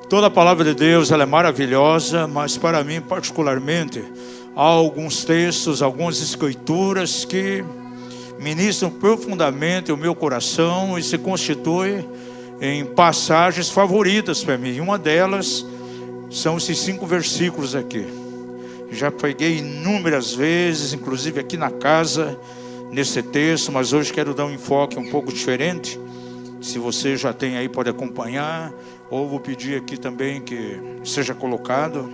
Toda a palavra de Deus ela é maravilhosa, mas para mim particularmente há alguns textos, algumas escrituras que ministram profundamente o meu coração e se constituem em passagens favoritas para mim. Uma delas são esses 5 versículos aqui. Já preguei inúmeras vezes, inclusive aqui na casa, nesse texto, mas hoje quero dar um enfoque um pouco diferente. Se você já tem aí, pode acompanhar, ou vou pedir aqui também que seja colocado.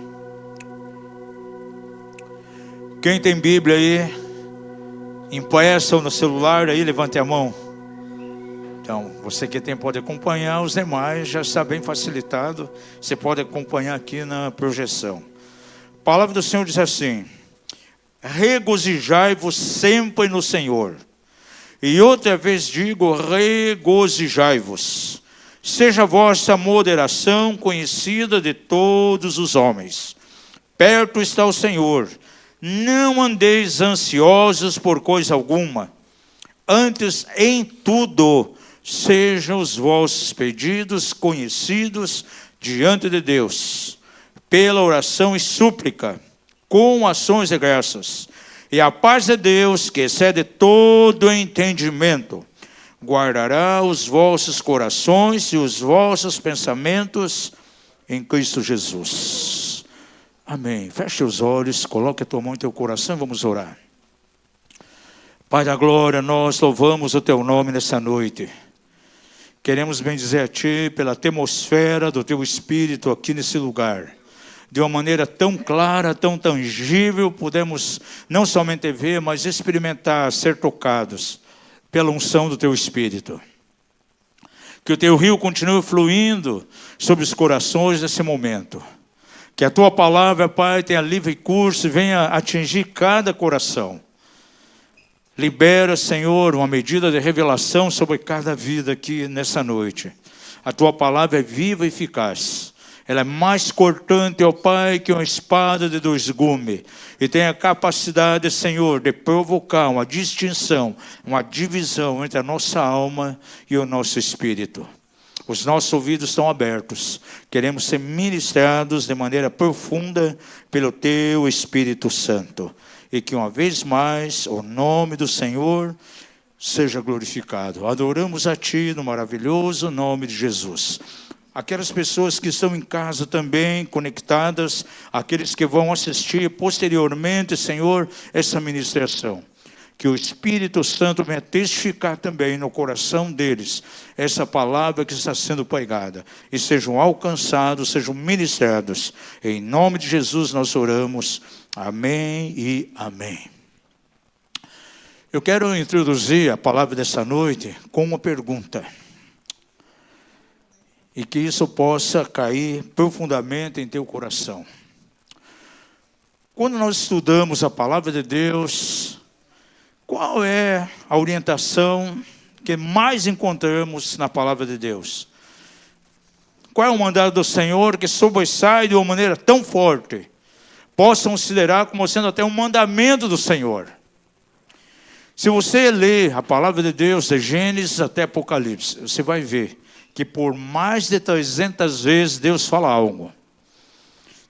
Quem tem Bíblia aí, impressa ou no celular aí, levante a mão. Então, você que tem pode acompanhar, os demais já está bem facilitado, você pode acompanhar aqui na projeção. A palavra do Senhor diz assim: regozijai-vos sempre no Senhor. E outra vez digo, regozijai-vos. Seja a vossa moderação conhecida de todos os homens. Perto está o Senhor. Não andeis ansiosos por coisa alguma. Antes, em tudo, sejam os vossos pedidos conhecidos diante de Deus, pela oração e súplica, com ações de graças. E a paz de Deus, que excede todo entendimento, guardará os vossos corações e os vossos pensamentos em Cristo Jesus. Amém. Feche os olhos, coloque a tua mão em teu coração e vamos orar. Pai da glória, nós louvamos o teu nome nessa noite. Queremos bendizer a ti pela atmosfera do teu Espírito aqui nesse lugar. De uma maneira tão clara, tão tangível, podemos não somente ver, mas experimentar, ser tocados pela unção do teu Espírito. Que o teu rio continue fluindo sobre os corações nesse momento. Que a tua palavra, Pai, tenha livre curso e venha atingir cada coração. Libera, Senhor, uma medida de revelação sobre cada vida aqui nessa noite. A tua palavra é viva e eficaz. Ela é mais cortante, ó Pai, que uma espada de 2 gumes. E tem a capacidade, Senhor, de provocar uma distinção, uma divisão entre a nossa alma e o nosso espírito. Os nossos ouvidos estão abertos. Queremos ser ministrados de maneira profunda pelo teu Espírito Santo. E que uma vez mais o nome do Senhor seja glorificado. Adoramos a ti no maravilhoso nome de Jesus. Aquelas pessoas que estão em casa também conectadas, aqueles que vão assistir posteriormente, Senhor, essa ministração. Que o Espírito Santo venha testificar também no coração deles essa palavra que está sendo pregada. E sejam alcançados, sejam ministrados. Em nome de Jesus nós oramos. Amém e amém. Eu quero introduzir a palavra dessa noite com uma pergunta. E que isso possa cair profundamente em teu coração. Quando nós estudamos a palavra de Deus, qual é a orientação que mais encontramos na palavra de Deus? Qual é o mandado do Senhor que sobressai de uma maneira tão forte? Possa considerar como sendo até um mandamento do Senhor. Se você ler a palavra de Deus, de Gênesis até Apocalipse, você vai ver que por mais de 300 vezes Deus fala algo.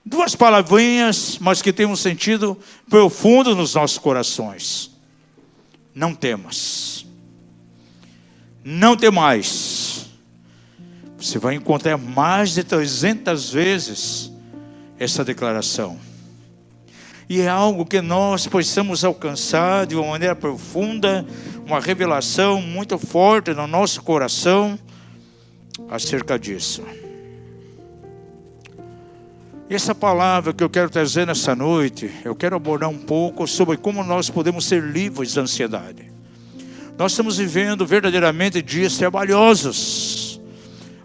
2 palavrinhas, mas que tem um sentido profundo nos nossos corações. Não temas. Não temais. Você vai encontrar mais de 300 vezes essa declaração. E é algo que nós possamos alcançar de uma maneira profunda, uma revelação muito forte no nosso coração acerca disso. E essa palavra que eu quero trazer nessa noite, eu quero abordar um pouco sobre como nós podemos ser livres da ansiedade. Nós estamos vivendo verdadeiramente dias trabalhosos,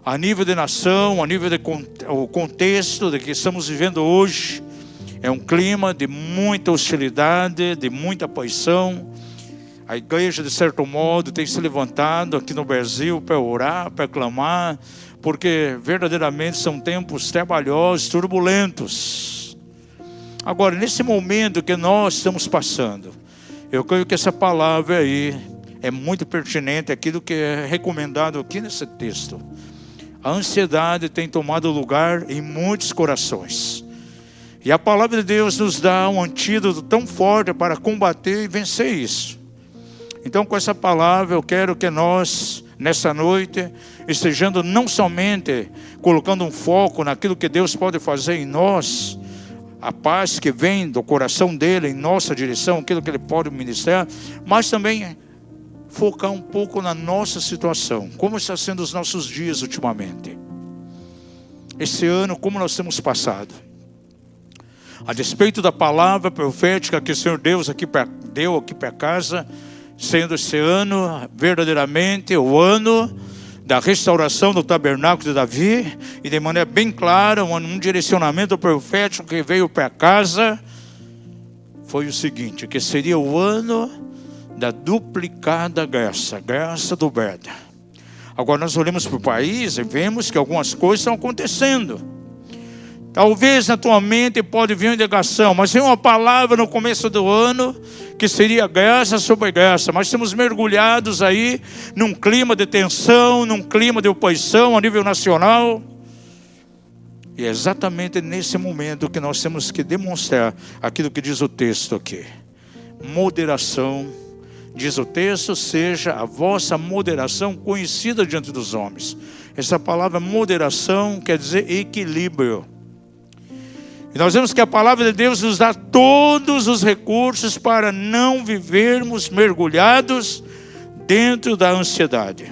a nível de nação, a nível de o contexto de que estamos vivendo hoje. É um clima de muita hostilidade, de muita paixão. A igreja, de certo modo, tem se levantado aqui no Brasil para orar, para clamar, porque verdadeiramente são tempos trabalhosos, turbulentos. Agora, nesse momento que nós estamos passando, eu creio que essa palavra aí é muito pertinente, aquilo que é recomendado aqui nesse texto. A ansiedade tem tomado lugar em muitos corações. E a palavra de Deus nos dá um antídoto tão forte para combater e vencer isso. Então, com essa palavra, eu quero que nós, nessa noite, estejamos não somente colocando um foco naquilo que Deus pode fazer em nós, a paz que vem do coração dele em nossa direção, aquilo que ele pode ministrar, mas também focar um pouco na nossa situação, como está sendo os nossos dias ultimamente. Esse ano, como nós temos passado. A despeito da palavra profética que o Senhor Deus deu aqui para casa, sendo esse ano verdadeiramente o ano da restauração do tabernáculo de Davi, e de maneira bem clara, um direcionamento profético que veio para casa, foi o seguinte, que seria o ano da duplicada graça dobrada. Agora nós olhamos para o país e vemos que algumas coisas estão acontecendo. Talvez na tua mente pode vir uma indagação, mas vem uma palavra no começo do ano que seria graça sobre graça. Mas estamos mergulhados aí num clima de tensão, num clima de oposição a nível nacional. E é exatamente nesse momento que nós temos que demonstrar aquilo que diz o texto aqui. Moderação, diz o texto, seja a vossa moderação conhecida diante dos homens. Essa palavra moderação quer dizer equilíbrio. E nós vemos que a palavra de Deus nos dá todos os recursos para não vivermos mergulhados dentro da ansiedade.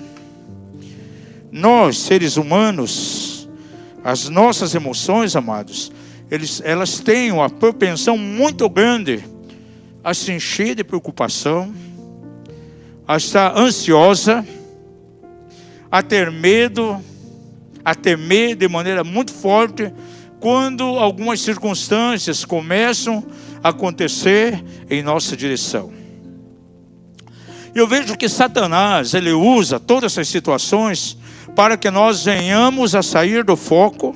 Nós, seres humanos, as nossas emoções, amados, elas têm uma propensão muito grande a se encher de preocupação, a estar ansiosa, a ter medo, a temer de maneira muito forte, quando algumas circunstâncias começam a acontecer em nossa direção. Eu vejo que Satanás, ele usa todas essas situações para que nós venhamos a sair do foco.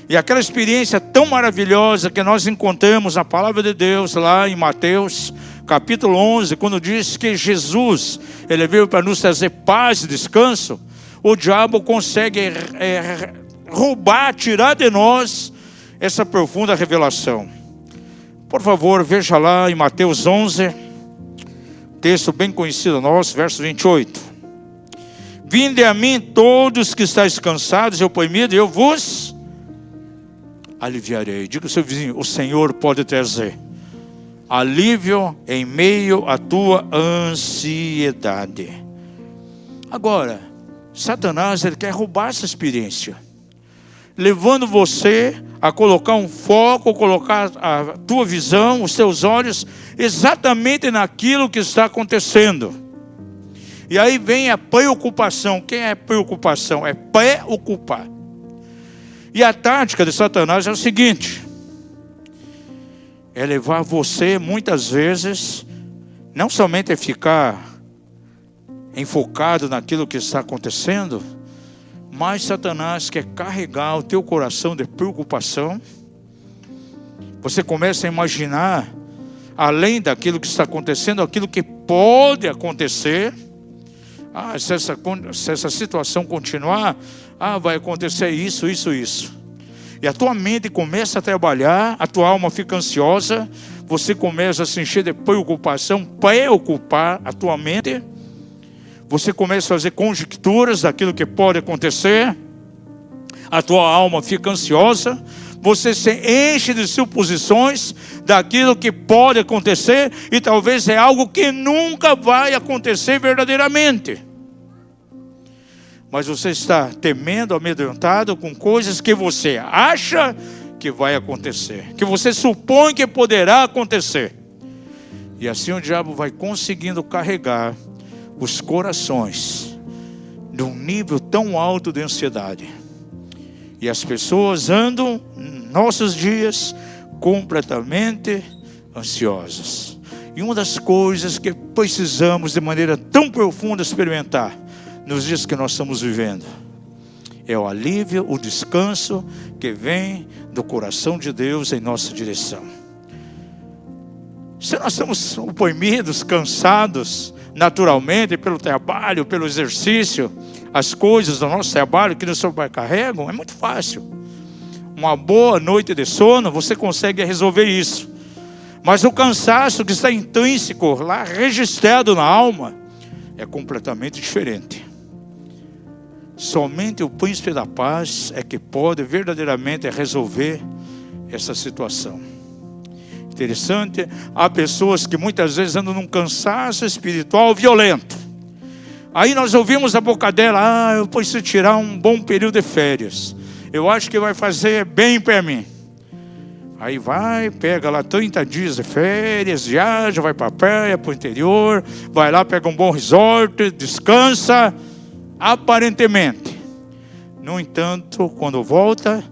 E aquela experiência tão maravilhosa que nós encontramos na palavra de Deus lá em Mateus capítulo 11, quando diz que Jesus, ele veio para nos trazer paz e descanso, o diabo consegue roubar, tirar de nós essa profunda revelação. Por favor, veja lá em Mateus 11, texto bem conhecido nosso, verso 28. Vinde a mim todos que estáis cansados e oprimidos, e eu vos aliviarei. Diga ao seu vizinho, o Senhor pode trazer alívio em meio à tua ansiedade. Agora, Satanás, ele quer roubar essa experiência, levando você a colocar um foco, colocar a tua visão, os teus olhos, exatamente naquilo que está acontecendo. E aí vem a preocupação. Quem é preocupação? É preocupar. E a tática de Satanás é o seguinte: é levar você, muitas vezes, não somente a ficar enfocado naquilo que está acontecendo, mas Satanás quer carregar o teu coração de preocupação. Você começa a imaginar, além daquilo que está acontecendo, aquilo que pode acontecer. Se essa situação continuar, vai acontecer isso. E a tua mente começa a trabalhar, a tua alma fica ansiosa, você começa a se encher de preocupação, preocupar a tua mente. Você começa a fazer conjecturas daquilo que pode acontecer, a tua alma fica ansiosa, você se enche de suposições daquilo que pode acontecer, e talvez é algo que nunca vai acontecer verdadeiramente. Mas você está temendo, amedrontado com coisas que você acha que vai acontecer, que você supõe que poderá acontecer. E assim o diabo vai conseguindo carregar os corações de um nível tão alto de ansiedade. E as pessoas andam, nossos dias, completamente ansiosas. E uma das coisas que precisamos de maneira tão profunda experimentar nos dias que nós estamos vivendo é o alívio, o descanso que vem do coração de Deus em nossa direção. Se nós estamos oprimidos, cansados, naturalmente, pelo trabalho, pelo exercício, as coisas do nosso trabalho que nos sobrecarregam, é muito fácil. Uma boa noite de sono, você consegue resolver isso. Mas o cansaço que está intrínseco, lá registrado na alma, é completamente diferente. Somente o príncipe da paz é que pode verdadeiramente resolver essa situação. Interessante, há pessoas que muitas vezes andam num cansaço espiritual violento. Aí nós ouvimos a boca dela: eu preciso tirar um bom período de férias. Eu acho que vai fazer bem para mim. Aí vai, pega lá 30 dias de férias, viaja, vai para a praia, para o interior, vai lá, pega um bom resort, descansa, aparentemente. No entanto, quando volta,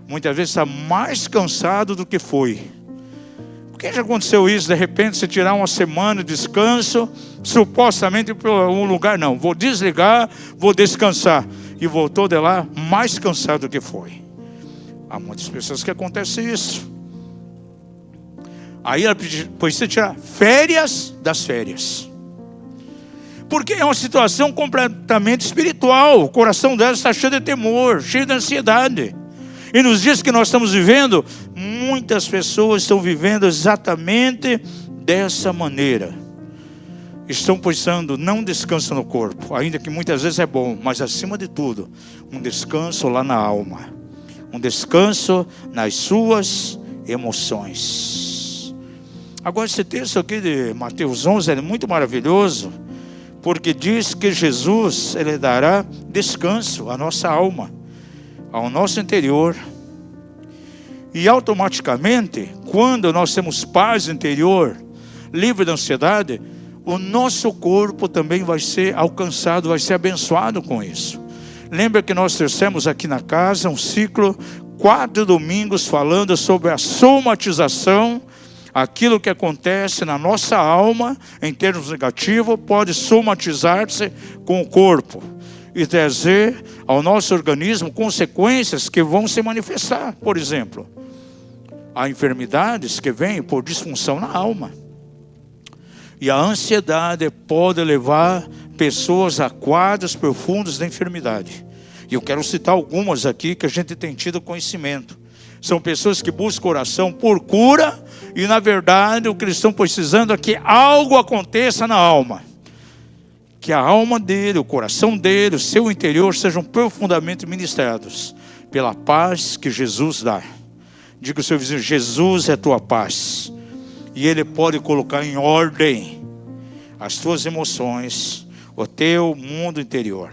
muitas vezes está mais cansado do que foi. Por que já aconteceu isso? De repente você tirar uma semana de descanso, supostamente para um lugar, não, vou desligar, vou descansar. E voltou de lá mais cansado do que foi. Há muitas pessoas que acontece isso. Aí ela precisa tirar férias das férias. Porque é uma situação completamente espiritual. O coração dela está cheio de temor, cheio de ansiedade. E nos dias que nós estamos vivendo, muitas pessoas estão vivendo exatamente dessa maneira. Estão pensando, não descanso no corpo, ainda que muitas vezes é bom, mas acima de tudo, um descanso lá na alma. Um descanso nas suas emoções. Agora esse texto aqui de Mateus 11 é muito maravilhoso, porque diz que Jesus, Ele dará descanso à nossa alma, ao nosso interior. E automaticamente, quando nós temos paz interior, livre da ansiedade, o nosso corpo também vai ser alcançado, vai ser abençoado com isso. Lembra que nós trouxemos aqui na casa um ciclo, 4 domingos, falando sobre a somatização. Aquilo que acontece na nossa alma, em termos negativos, pode somatizar-se com o corpo e trazer ao nosso organismo consequências que vão se manifestar. Por exemplo, há enfermidades que vêm por disfunção na alma. E a ansiedade pode levar pessoas a quadros profundos de enfermidade. E eu quero citar algumas aqui que a gente tem tido conhecimento. São pessoas que buscam oração por cura e, na verdade, o que eles estão precisando é que algo aconteça na alma. Que a alma dele, o coração dele, o seu interior sejam profundamente ministrados pela paz que Jesus dá. Diga ao seu vizinho: Jesus é tua paz. E Ele pode colocar em ordem as tuas emoções, o teu mundo interior.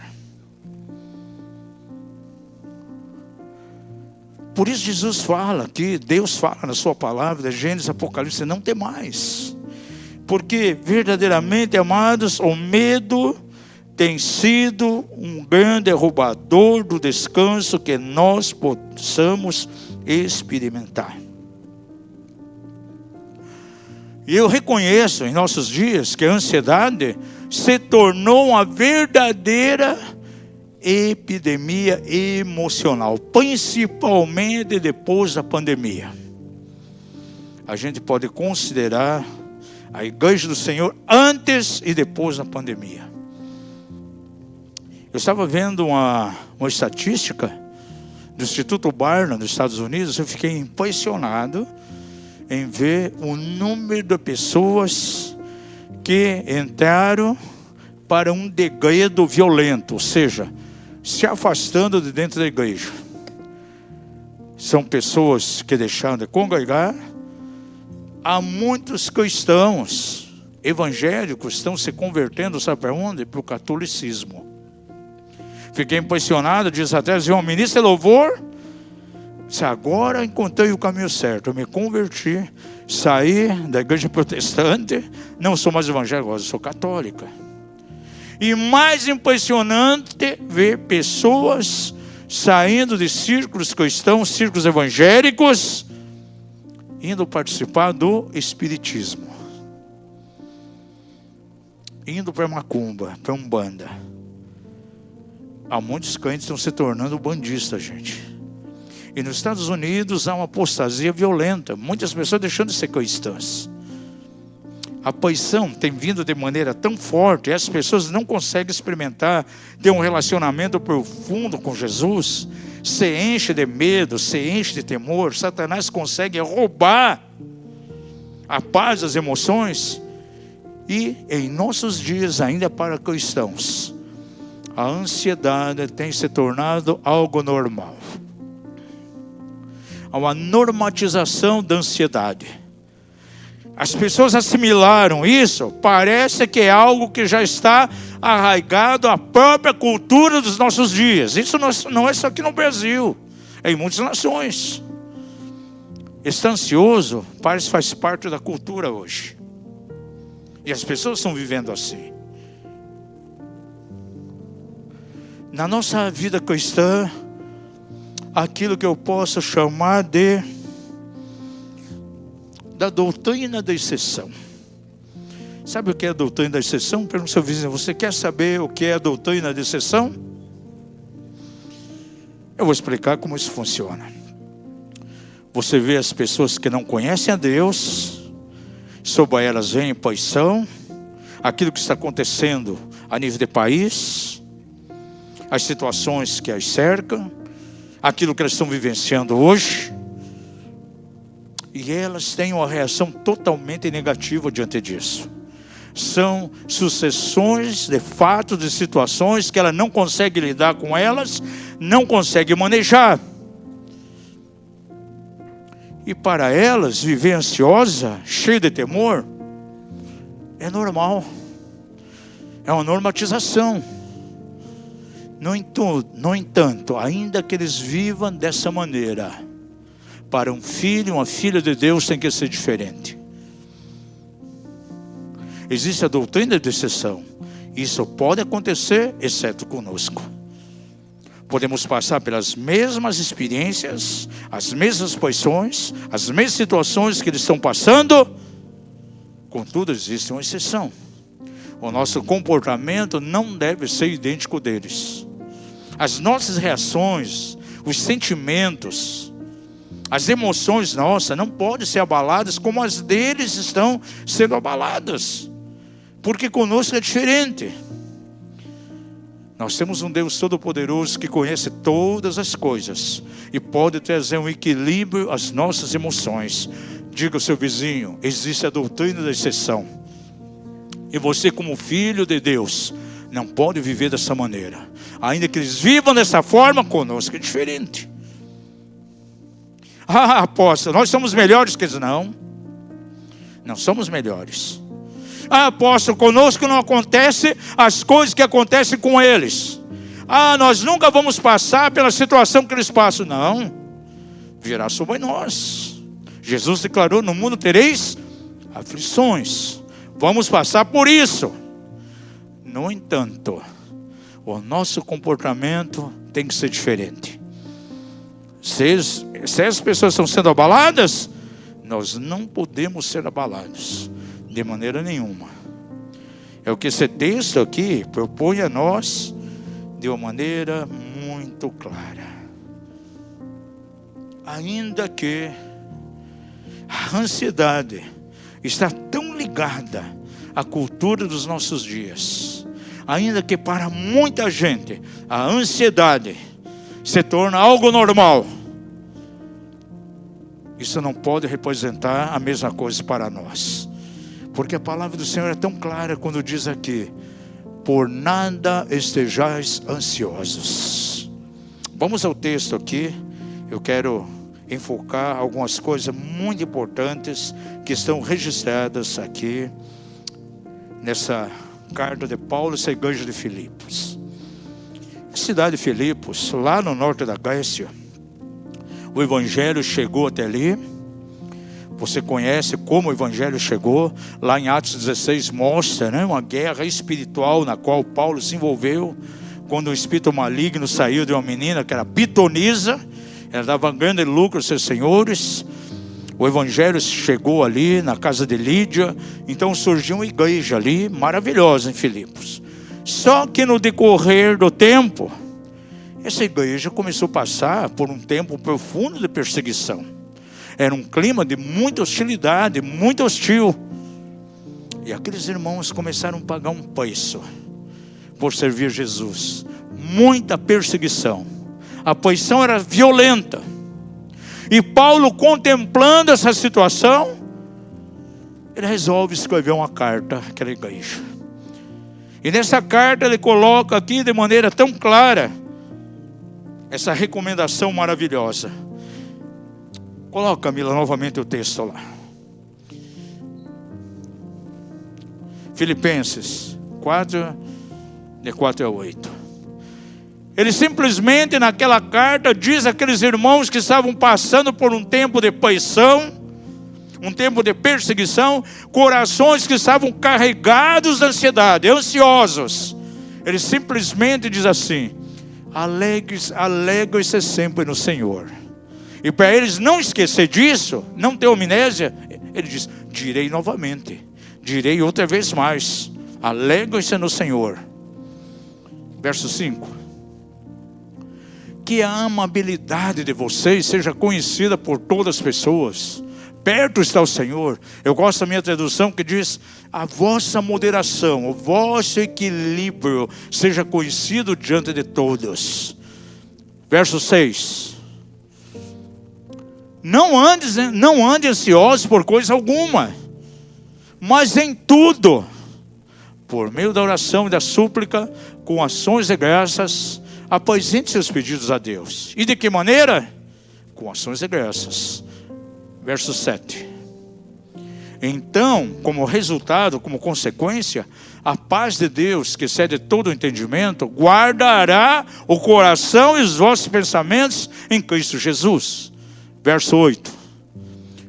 Por isso Jesus fala aqui, Deus fala na sua palavra, Gênesis, Apocalipse: não temais. Porque verdadeiramente, amados, o medo tem sido um grande roubador do descanso que nós possamos experimentar. E eu reconheço em nossos dias que a ansiedade se tornou uma verdadeira epidemia emocional, principalmente depois da pandemia. A gente pode considerar a Igreja do Senhor antes e depois da pandemia. Eu estava vendo uma estatística do Instituto Barna, nos Estados Unidos. Eu fiquei impressionado em ver o número de pessoas que entraram para um degredo violento, ou seja, se afastando de dentro da igreja. São pessoas que deixaram de congregar. Há muitos cristãos evangélicos que estão se convertendo, sabe para onde? Para o catolicismo. Fiquei impressionado, dias atrás, vi uma ministra de louvor. Se agora encontrei o caminho certo, eu me converti, saí da igreja protestante, não sou mais evangélico, eu sou católica. E mais impressionante ver pessoas saindo de círculos cristãos, círculos evangélicos, indo participar do espiritismo, indo para macumba, para umbanda. Há muitos crentes que estão se tornando bandistas, gente. E nos Estados Unidos há uma apostasia violenta, muitas pessoas deixando de ser cristãs. A paixão tem vindo de maneira tão forte, as pessoas não conseguem experimentar, ter um relacionamento profundo com Jesus, se enche de medo, se enche de temor. Satanás consegue roubar a paz das emoções. E em nossos dias, ainda para cristãos, a ansiedade tem se tornado algo normal. Há uma normatização da ansiedade. As pessoas assimilaram isso, parece que é algo que já está arraigado à própria cultura dos nossos dias. Isso não é só aqui no Brasil, é em muitas nações. Estar ansioso parece que faz parte da cultura hoje. E as pessoas estão vivendo assim. Na nossa vida cristã, aquilo que eu posso chamar da doutrina da exceção. Sabe o que é a doutrina da exceção? Pergunta ao seu vizinho: você quer saber o que é a doutrina da exceção? Eu vou explicar como isso funciona. Você vê as pessoas que não conhecem a Deus, sobre elas vem paixão, aquilo que está acontecendo a nível de país, as situações que as cercam, aquilo que elas estão vivenciando hoje. E elas têm uma reação totalmente negativa diante disso. São sucessões de fatos, de situações que ela não consegue lidar com elas, não consegue manejar. E para elas, viver ansiosa, cheia de temor, é normal. É uma normatização. No entanto, ainda que eles vivam dessa maneira, para um filho, uma filha de Deus tem que ser diferente. Existe a doutrina de exceção. Isso pode acontecer, exceto conosco. Podemos passar pelas mesmas experiências, as mesmas paixões, as mesmas situações que eles estão passando. Contudo, existe uma exceção. O nosso comportamento não deve ser idêntico deles. As nossas reações, os sentimentos, as emoções nossas não podem ser abaladas como as deles estão sendo abaladas. Porque conosco é diferente. Nós temos um Deus Todo-Poderoso que conhece todas as coisas e pode trazer um equilíbrio às nossas emoções. Diga ao seu vizinho: existe a doutrina da exceção. E você, como filho de Deus, não pode viver dessa maneira. Ainda que eles vivam dessa forma, conosco é diferente. Ah, apóstolo, nós somos melhores que eles. Não somos melhores. Ah, apóstolo, conosco não acontece as coisas que acontecem com eles. Ah, nós nunca vamos passar pela situação que eles passam. Não, virá sobre nós. Jesus declarou: no mundo tereis aflições. Vamos passar por isso. No entanto, o nosso comportamento tem que ser diferente. Se as pessoas estão sendo abaladas, nós não podemos ser abalados de maneira nenhuma. É o que esse texto aqui propõe a nós de uma maneira muito clara. Ainda que a ansiedade está tão ligada à cultura dos nossos dias, ainda que para muita gente a ansiedade se torna algo normal, isso não pode representar a mesma coisa para nós. Porque a palavra do Senhor é tão clara quando diz aqui: por nada estejais ansiosos. Vamos ao texto aqui. Eu quero enfocar algumas coisas muito importantes que estão registradas aqui nessa carta de Paulo à igreja de Filipos. A cidade de Filipos, lá no norte da Grécia, o evangelho chegou até ali. Você conhece como o evangelho chegou. Lá em Atos 16 mostra, uma guerra espiritual na qual Paulo se envolveu, quando um espírito maligno saiu de uma menina que era pitonisa. Ela dava grande lucro aos seus senhores. O evangelho chegou ali na casa de Lídia. Então surgiu uma igreja ali maravilhosa em Filipos. Só que no decorrer do tempo, essa igreja começou a passar por um tempo profundo de perseguição. Era um clima de muita hostilidade, muito hostil. E aqueles irmãos começaram a pagar um preço por servir Jesus. Muita perseguição. A posição era violenta. E Paulo, contemplando essa situação, ele resolve escrever uma carta àquela igreja. E nessa carta ele coloca aqui de maneira tão clara essa recomendação maravilhosa. Coloca, Camila, novamente o texto lá. Filipenses 4, de 4 a 8. Ele simplesmente naquela carta diz àqueles irmãos que estavam passando por um tempo de pressão, um tempo de perseguição, corações que estavam carregados de ansiedade, ansiosos. Ele simplesmente diz assim: alegre-se sempre no Senhor. E para eles não esquecer disso, não ter amnésia, ele diz: direi novamente, direi outra vez mais, alegre-se no Senhor. Verso 5. Que a amabilidade de vocês seja conhecida por todas as pessoas. Perto está o Senhor. Eu gosto da minha tradução que diz: a vossa moderação, o vosso equilíbrio seja conhecido diante de todos. Verso 6. Não ande ansiosos por coisa alguma, mas em tudo, por meio da oração e da súplica, com ações de graças, apresente seus pedidos a Deus. E de que maneira? Com ações de graças. Verso 7. Então, como resultado, como consequência, a paz de Deus, que excede todo o entendimento, guardará o coração e os vossos pensamentos em Cristo Jesus. Verso 8.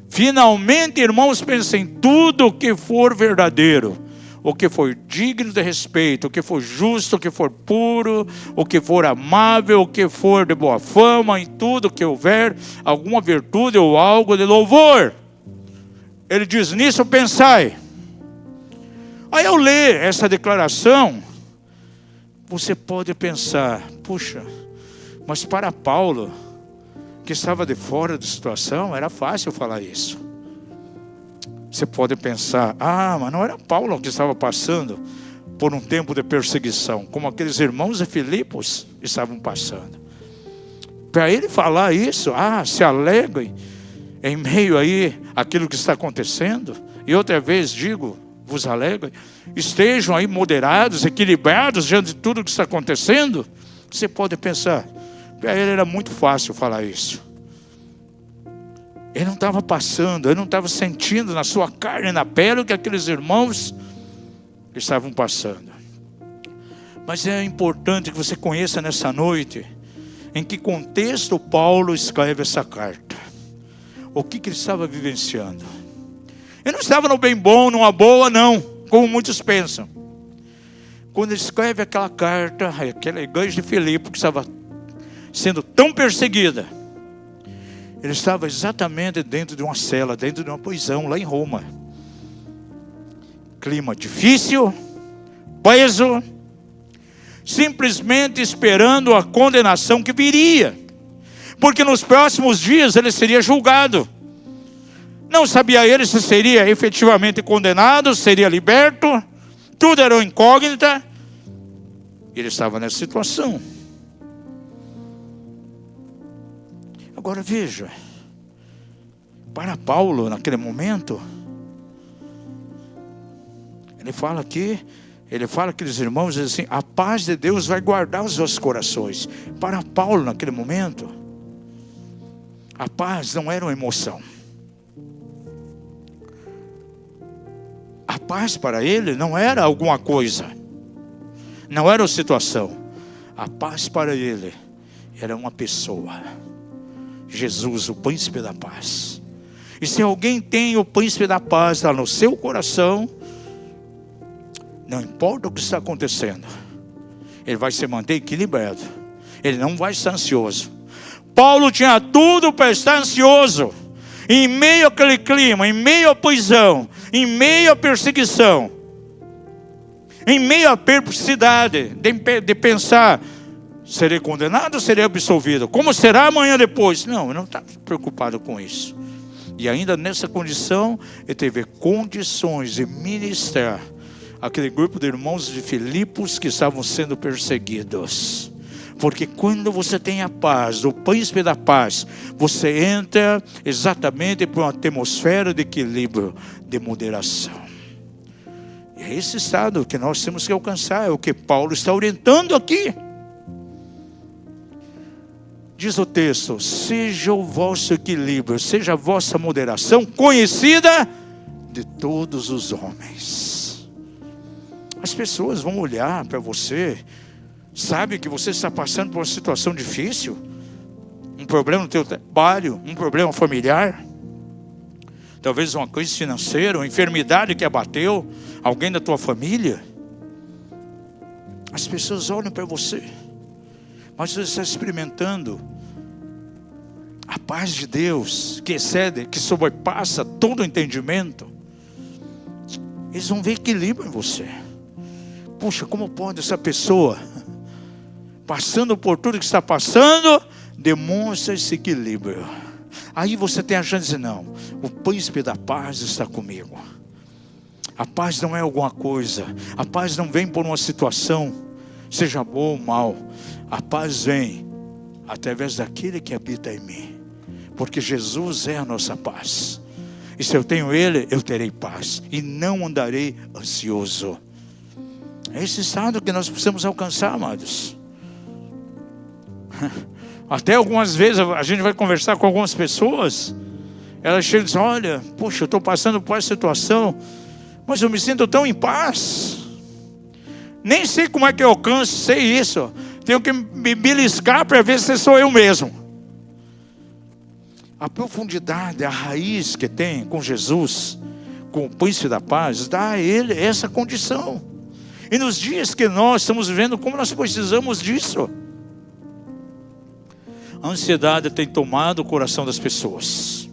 Finalmente, irmãos, pensem em tudo o que for verdadeiro, o que for digno de respeito, o que for justo, o que for puro, o que for amável, o que for de boa fama, em tudo que houver alguma virtude ou algo de louvor. Ele diz: nisso pensai. Aí ao ler essa declaração, você pode pensar: puxa, mas para Paulo, que estava de fora da situação, era fácil falar isso. Você pode pensar: mas não era Paulo que estava passando por um tempo de perseguição, como aqueles irmãos de Filipos estavam passando. Para ele falar isso, se alegrem em meio aí aquilo que está acontecendo. E outra vez digo, vos alegrem, estejam aí moderados, equilibrados diante de tudo que está acontecendo. Você pode pensar, para ele era muito fácil falar isso. Ele não estava passando, ele não estava sentindo na sua carne e na pele o que aqueles irmãos estavam passando. Mas é importante que você conheça nessa noite em que contexto Paulo escreve essa carta. O que ele estava vivenciando. Ele não estava no bem bom, numa boa, não, como muitos pensam. Quando ele escreve aquela carta, aquela igreja de Filipe que estava sendo tão perseguida, ele estava exatamente dentro de uma cela, dentro de uma prisão lá em Roma. Clima difícil, preso, simplesmente esperando a condenação que viria. Porque nos próximos dias ele seria julgado. Não sabia ele se seria efetivamente condenado, seria liberto. Tudo era uma incógnita. Ele estava nessa situação. Agora veja, para Paulo naquele momento, ele fala aqueles irmãos, diz assim: a paz de Deus vai guardar os vossos corações. Para Paulo naquele momento, a paz não era uma emoção. A paz para ele não era alguma coisa, não era uma situação. A paz para ele era uma pessoa. Jesus, o príncipe da paz. E se alguém tem o príncipe da paz lá no seu coração, não importa o que está acontecendo, ele vai se manter equilibrado, ele não vai estar ansioso. Paulo tinha tudo para estar ansioso, em meio àquele clima, em meio à prisão, em meio à perseguição, em meio à perplexidade de pensar: serei condenado ou serei absolvido? Como será amanhã depois? Não, eu não estava preocupado com isso. E ainda nessa condição, ele teve condições de ministrar aquele grupo de irmãos de Filipos que estavam sendo perseguidos. Porque quando você tem a paz, o príncipe da paz, você entra exatamente por uma atmosfera de equilíbrio, de moderação. E é esse estado que nós temos que alcançar, é o que Paulo está orientando aqui. Diz o texto: seja o vosso equilíbrio, seja a vossa moderação conhecida de todos os homens. As pessoas vão olhar para você, sabe que você está passando por uma situação difícil, um problema no teu trabalho, um problema familiar, talvez uma crise financeira, uma enfermidade que abateu alguém da tua família. As pessoas olham para você, mas você está experimentando a paz de Deus, que excede, que sobrepassa todo o entendimento. Eles vão ver equilíbrio em você. Puxa, como pode essa pessoa, passando por tudo que está passando, demonstra esse equilíbrio? Aí você tem a chance de dizer: não, o príncipe da paz está comigo. A paz não é alguma coisa, a paz não vem por uma situação, seja boa ou mal. A paz vem através daquele que habita em mim, porque Jesus é a nossa paz. E se eu tenho Ele, eu terei paz, e não andarei ansioso. É esse estado que nós precisamos alcançar, amados. Até algumas vezes a gente vai conversar com algumas pessoas, elas chegam e dizem: olha, puxa, eu estou passando por essa situação, mas eu me sinto tão em paz. Nem sei como é que eu alcanço, sei isso. Tenho que me beliscar para ver se sou eu mesmo. A profundidade, a raiz que tem com Jesus, com o príncipe da paz, dá a ele essa condição. E nos dias que nós estamos vivendo, como nós precisamos disso. A ansiedade tem tomado o coração das pessoas.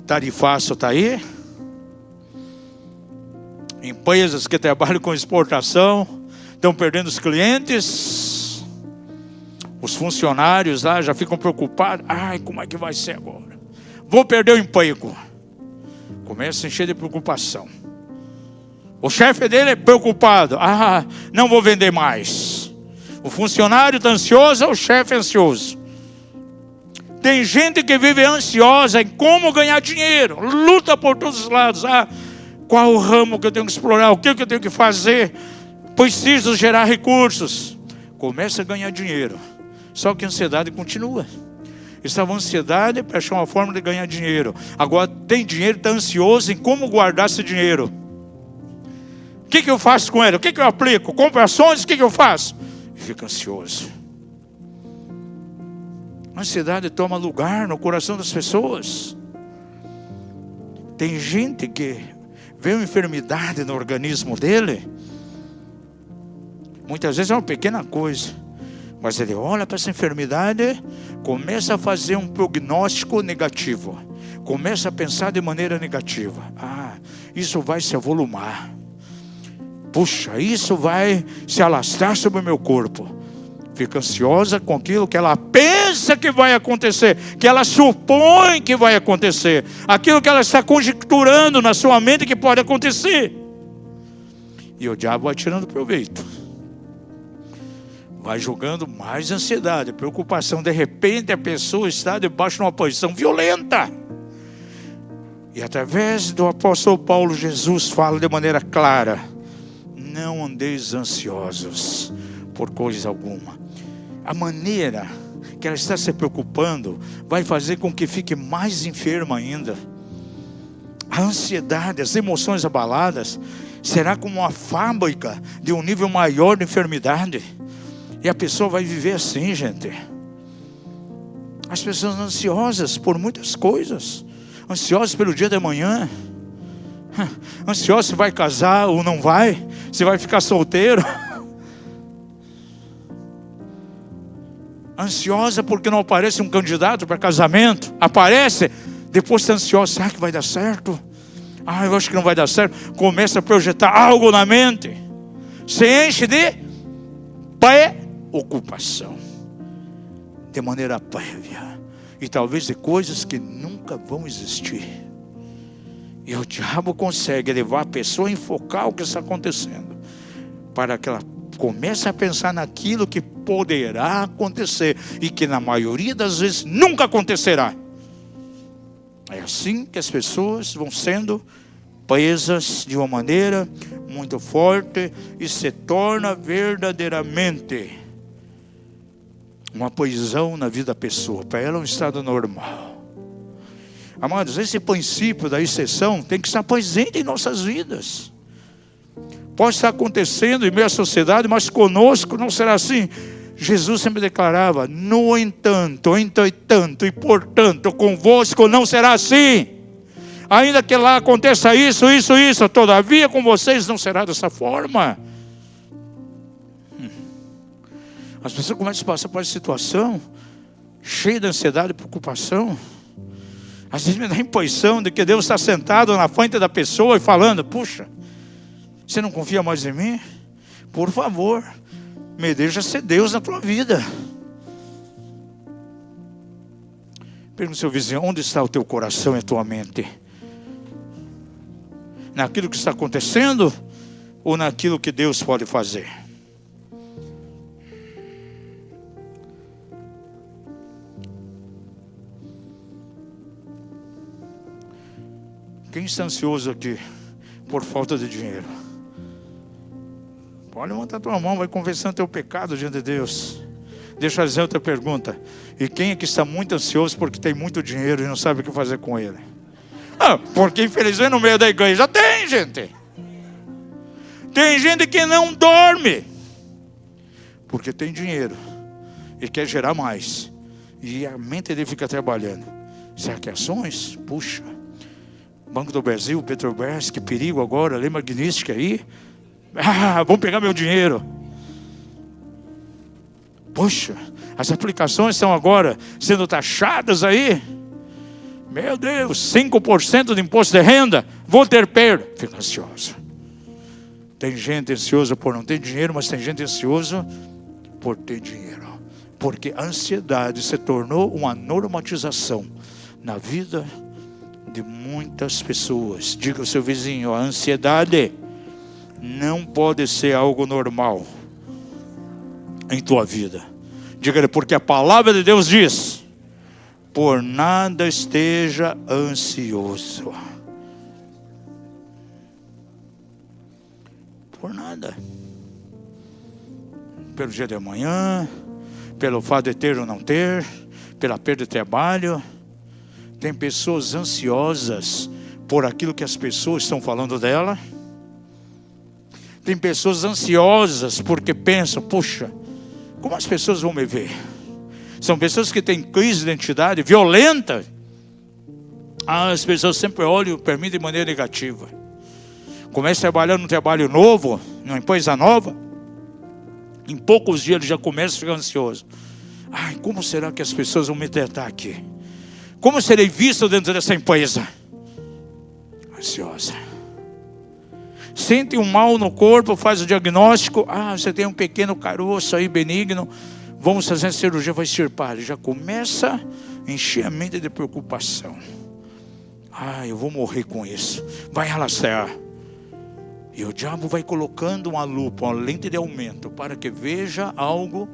Tarifaço está aí. Empresas que trabalham com exportação estão perdendo os clientes. Os funcionários lá já ficam preocupados. Ai, como é que vai ser agora? Vou perder o emprego. Começa a encher de preocupação. O chefe dele é preocupado. Ah, não vou vender mais. O funcionário está ansioso, o chefe é ansioso. Tem gente que vive ansiosa em como ganhar dinheiro. Luta por todos os lados. Ah, qual o ramo que eu tenho que explorar? O que eu tenho que fazer? Preciso gerar recursos. Começa a ganhar dinheiro. Só que a ansiedade continua. Estava ansiedade para achar uma forma de ganhar dinheiro. Agora tem dinheiro, está ansioso em como guardar esse dinheiro. O que eu faço com ele? O que eu aplico? Compro ações? O que eu faço? E fica ansioso. A ansiedade toma lugar no coração das pessoas. Tem gente que vê uma enfermidade no organismo dele. Muitas vezes é uma pequena coisa, mas ele olha para essa enfermidade, começa a fazer um prognóstico negativo, começa a pensar de maneira negativa. Ah, isso vai se avolumar. Puxa, isso vai se alastrar sobre o meu corpo. Fica ansiosa com aquilo que ela pensa que vai acontecer, que ela supõe que vai acontecer, aquilo que ela está conjecturando na sua mente que pode acontecer. E o diabo vai tirando proveito, vai jogando mais ansiedade, preocupação. De repente a pessoa está debaixo de uma posição violenta. E através do apóstolo Paulo, Jesus fala de maneira clara: não andeis ansiosos por coisa alguma. A maneira que ela está se preocupando vai fazer com que fique mais enferma ainda. A ansiedade, as emoções abaladas, será como uma fábrica de um nível maior de enfermidade. E a pessoa vai viver assim, gente. As pessoas ansiosas por muitas coisas. Ansiosas pelo dia de amanhã. Ansiosas se vai casar ou não vai. Se vai ficar solteiro. Ansiosa porque não aparece um candidato para casamento. Aparece, depois está ansiosa. Será que vai dar certo? Ah, eu acho que não vai dar certo. Começa a projetar algo na mente. Se enche de preocupação. De maneira prévia. e talvez de coisas que nunca vão existir. E o diabo consegue levar a pessoa a enfocar o que está acontecendo, para que ela comece a pensar naquilo que poderá acontecer e que na maioria das vezes nunca acontecerá. É assim que as pessoas vão sendo presas de uma maneira muito forte e se torna verdadeiramente uma prisão na vida da pessoa. Para ela é um estado normal. Amados, esse princípio da exceção tem que estar presente em nossas vidas. Pode estar acontecendo em meio à sociedade, mas conosco não será assim. Jesus sempre declarava: no entanto, entretanto e portanto, convosco não será assim. Ainda que lá aconteça isso, todavia com vocês não será dessa forma. As pessoas começam a passar por essa situação, cheia de ansiedade e preocupação. Às vezes me dá a impressão de que Deus está sentado na frente da pessoa e falando: puxa, você não confia mais em mim? Por favor, me deixa ser Deus na tua vida. Pergunta ao seu vizinho: onde está o teu coração e a tua mente? Naquilo que está acontecendo ou naquilo que Deus pode fazer? Quem está ansioso aqui por falta de dinheiro? Pode levantar a tua mão, vai confessando teu pecado diante de Deus. Deixa eu fazer outra pergunta. E quem é que está muito ansioso porque tem muito dinheiro e não sabe o que fazer com ele? Porque infelizmente no meio da igreja tem gente. Tem gente que não dorme porque tem dinheiro e quer gerar mais. E a mente dele fica trabalhando. Será que ações? Puxa. Banco do Brasil, Petrobras, que perigo agora, lei magnística aí. Vão pegar meu dinheiro. Poxa, as aplicações estão agora sendo taxadas aí. Meu Deus, 5% de imposto de renda, vou ter perda. Fica ansioso. Tem gente ansiosa por não ter dinheiro, mas tem gente ansiosa por ter dinheiro. Porque a ansiedade se tornou uma normatização na vida de muitas pessoas. Diga ao seu vizinho: a ansiedade não pode ser algo normal em tua vida. Diga-lhe: porque a palavra de Deus diz: por nada esteja ansioso. Por nada. Pelo dia de amanhã, pelo fato de ter ou não ter, pela perda de trabalho. Tem pessoas ansiosas por aquilo que as pessoas estão falando dela. Tem pessoas ansiosas porque pensam: puxa, como as pessoas vão me ver? São pessoas que têm crise de identidade violenta. As pessoas sempre olham para mim de maneira negativa. Começa trabalhando num trabalho novo, numa empresa nova. Em poucos dias ele já começa a ficar ansioso. Como será que as pessoas vão me tratar aqui? Como serei visto dentro dessa empresa? Ansiosa. Sente um mal no corpo, faz o diagnóstico. Você tem um pequeno caroço aí benigno. Vamos fazer a cirurgia, vai extirpar. Ele já começa a encher a mente de preocupação. Eu vou morrer com isso. Vai alastrar. E o diabo vai colocando uma lupa, uma lente de aumento, para que veja algo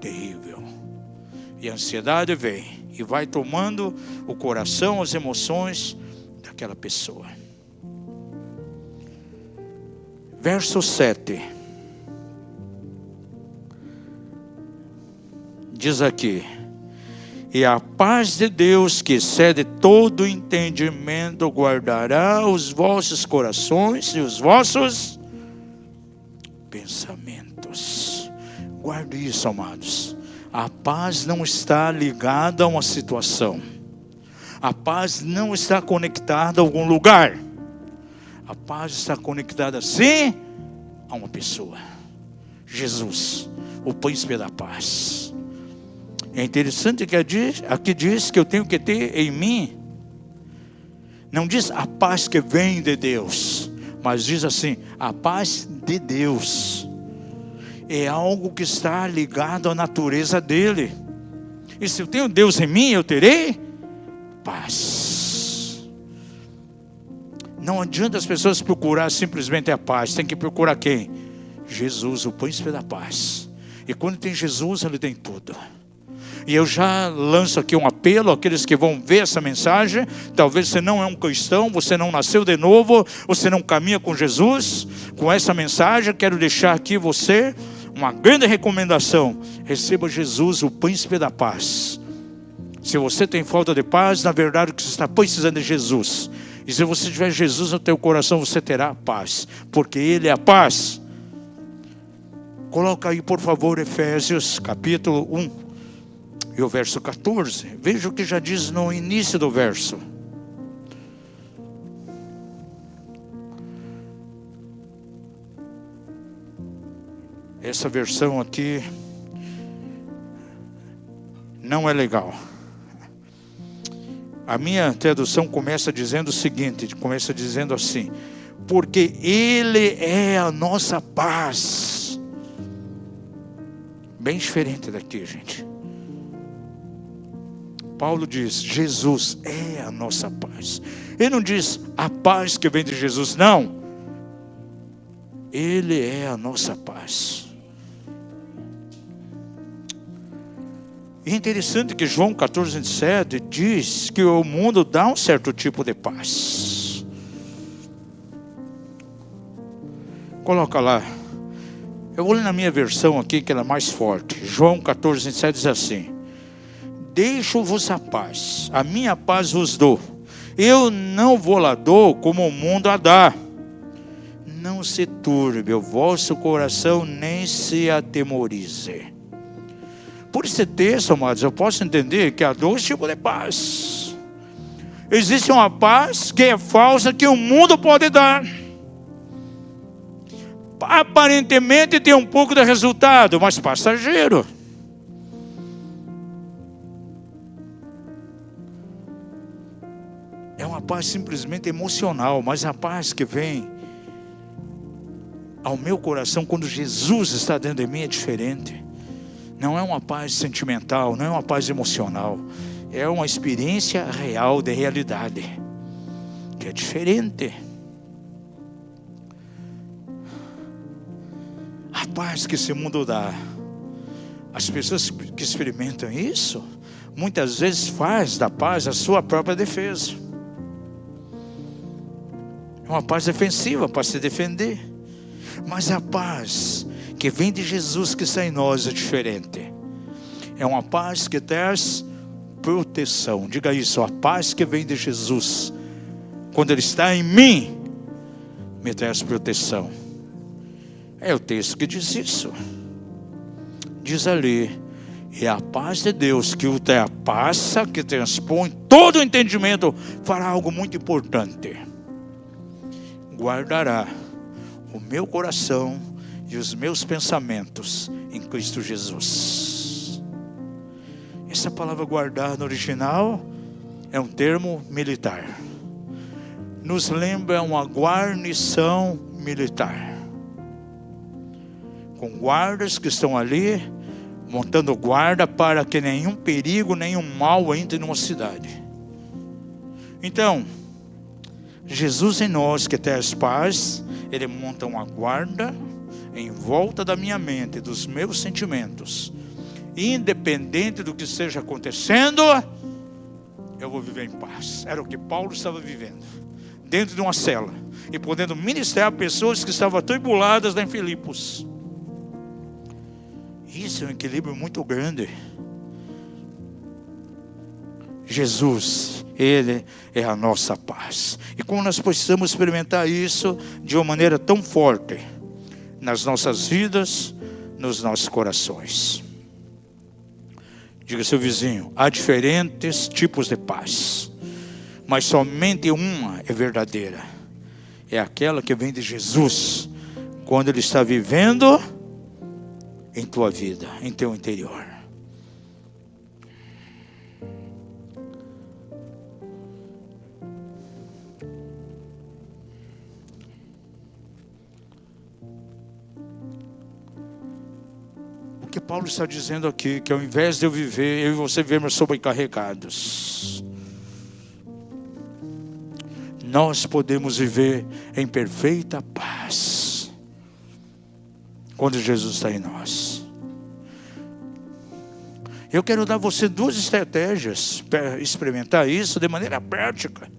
terrível. E a ansiedade vem e vai tomando o coração, as emoções daquela pessoa. Verso 7. Diz aqui: e a paz de Deus, que excede todo entendimento, guardará os vossos corações e os vossos pensamentos. Guarde isso, amados. A paz não está ligada a uma situação. A paz não está conectada a algum lugar. A paz está conectada sim a uma pessoa. Jesus, o príncipe da paz. É interessante que aqui diz que eu tenho que ter em mim. Não diz a paz que vem de Deus, mas diz assim: a paz de Deus. É algo que está ligado à natureza dele. E se eu tenho Deus em mim, eu terei paz. Não adianta as pessoas procurar simplesmente a paz. Tem que procurar quem? Jesus, o príncipe da paz. E quando tem Jesus, ele tem tudo. E eu já lanço aqui um apelo àqueles que vão ver essa mensagem. Talvez você não é um cristão, você não nasceu de novo, você não caminha com Jesus. Com essa mensagem, quero deixar aqui você uma grande recomendação: receba Jesus, o príncipe da paz. Se você tem falta de paz, na verdade o que você está precisando é Jesus. E se você tiver Jesus no teu coração, você terá paz, porque Ele é a paz. Coloca aí, por favor, Efésios capítulo 1 e o verso 14. Veja o que já diz no início do verso. Essa versão aqui não é legal. A minha tradução começa dizendo o seguinte, começa dizendo assim: porque Ele é a nossa paz. Bem diferente daqui, gente. Paulo diz, Jesus é a nossa paz. Ele não diz a paz que vem de Jesus, não. Ele é a nossa paz. E é interessante que João 14:27 diz que o mundo dá um certo tipo de paz. Coloca lá. Eu vou ler na minha versão aqui, que ela é mais forte. João 14:27 diz assim: deixo-vos a paz, a minha paz vos dou. Eu não vou lá dou como o mundo a dá. Não se turbe o vosso coração, nem se atemorize. Por esse texto, amados, eu posso entender que há dois tipos de paz. Existe uma paz que é falsa, que o mundo pode dar. Aparentemente tem um pouco de resultado, mas passageiro. É uma paz simplesmente emocional, mas a paz que vem ao meu coração quando Jesus está dentro de mim é diferente. Não é uma paz sentimental, não é uma paz emocional. É uma experiência real de realidade, que é diferente. A paz que esse mundo dá, as pessoas que experimentam isso, muitas vezes faz da paz a sua própria defesa. É uma paz defensiva para se defender. Mas a paz que vem de Jesus que está em nós é diferente. É uma paz que traz proteção. Diga isso, a paz que vem de Jesus, quando Ele está em mim, me traz proteção. É o texto que diz isso. Diz ali, é a paz de Deus que ultrapassa, que transpõe todo o entendimento, fará algo muito importante. Guardará o meu coração e os meus pensamentos em Cristo Jesus. Essa palavra guardar no original é um termo militar. Nos lembra uma guarnição militar, com guardas que estão ali, montando guarda para que nenhum perigo, nenhum mal entre numa cidade. Então, Jesus em nós que traz paz, Ele monta uma guarda em volta da minha mente, dos meus sentimentos. Independente do que esteja acontecendo, eu vou viver em paz. Era o que Paulo estava vivendo, dentro de uma cela, e podendo ministrar a pessoas que estavam atribuladas lá em Filipos. Isso é um equilíbrio muito grande. Jesus, Ele é a nossa paz. E como nós precisamos experimentar isso de uma maneira tão forte nas nossas vidas, nos nossos corações. Diga ao seu vizinho, há diferentes tipos de paz, mas somente uma é verdadeira. É aquela que vem de Jesus, quando Ele está vivendo em tua vida, em teu interior. Paulo está dizendo aqui que ao invés de eu e você vivermos sobrecarregados, nós podemos viver em perfeita paz quando Jesus está em nós. Eu quero dar a você 2 estratégias para experimentar isso de maneira prática.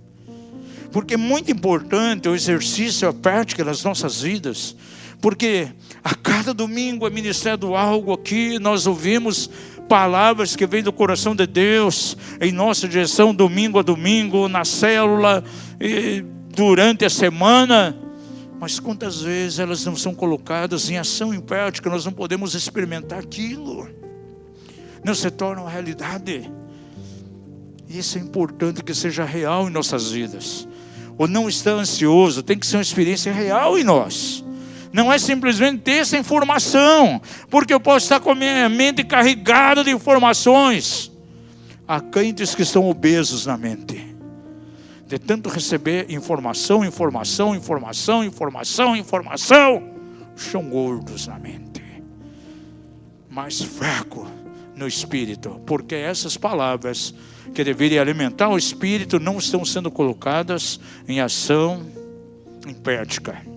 Porque é muito importante o exercício, a prática nas nossas vidas. Porque a cada domingo é ministrado algo aqui, nós ouvimos palavras que vêm do coração de Deus em nossa direção, domingo a domingo, na célula, durante a semana. Mas quantas vezes elas não são colocadas em ação, em prática, nós não podemos experimentar aquilo. Não se torna uma realidade. E isso é importante que seja real em nossas vidas. Ou não estar ansioso, tem que ser uma experiência real em nós. Não é simplesmente ter essa informação, porque eu posso estar com a minha mente carregada de informações. Há crentes que estão obesos na mente, de tanto receber informação, estão gordos na mente, mais fraco no espírito, porque essas palavras que deveriam alimentar o espírito não estão sendo colocadas em ação, em prática.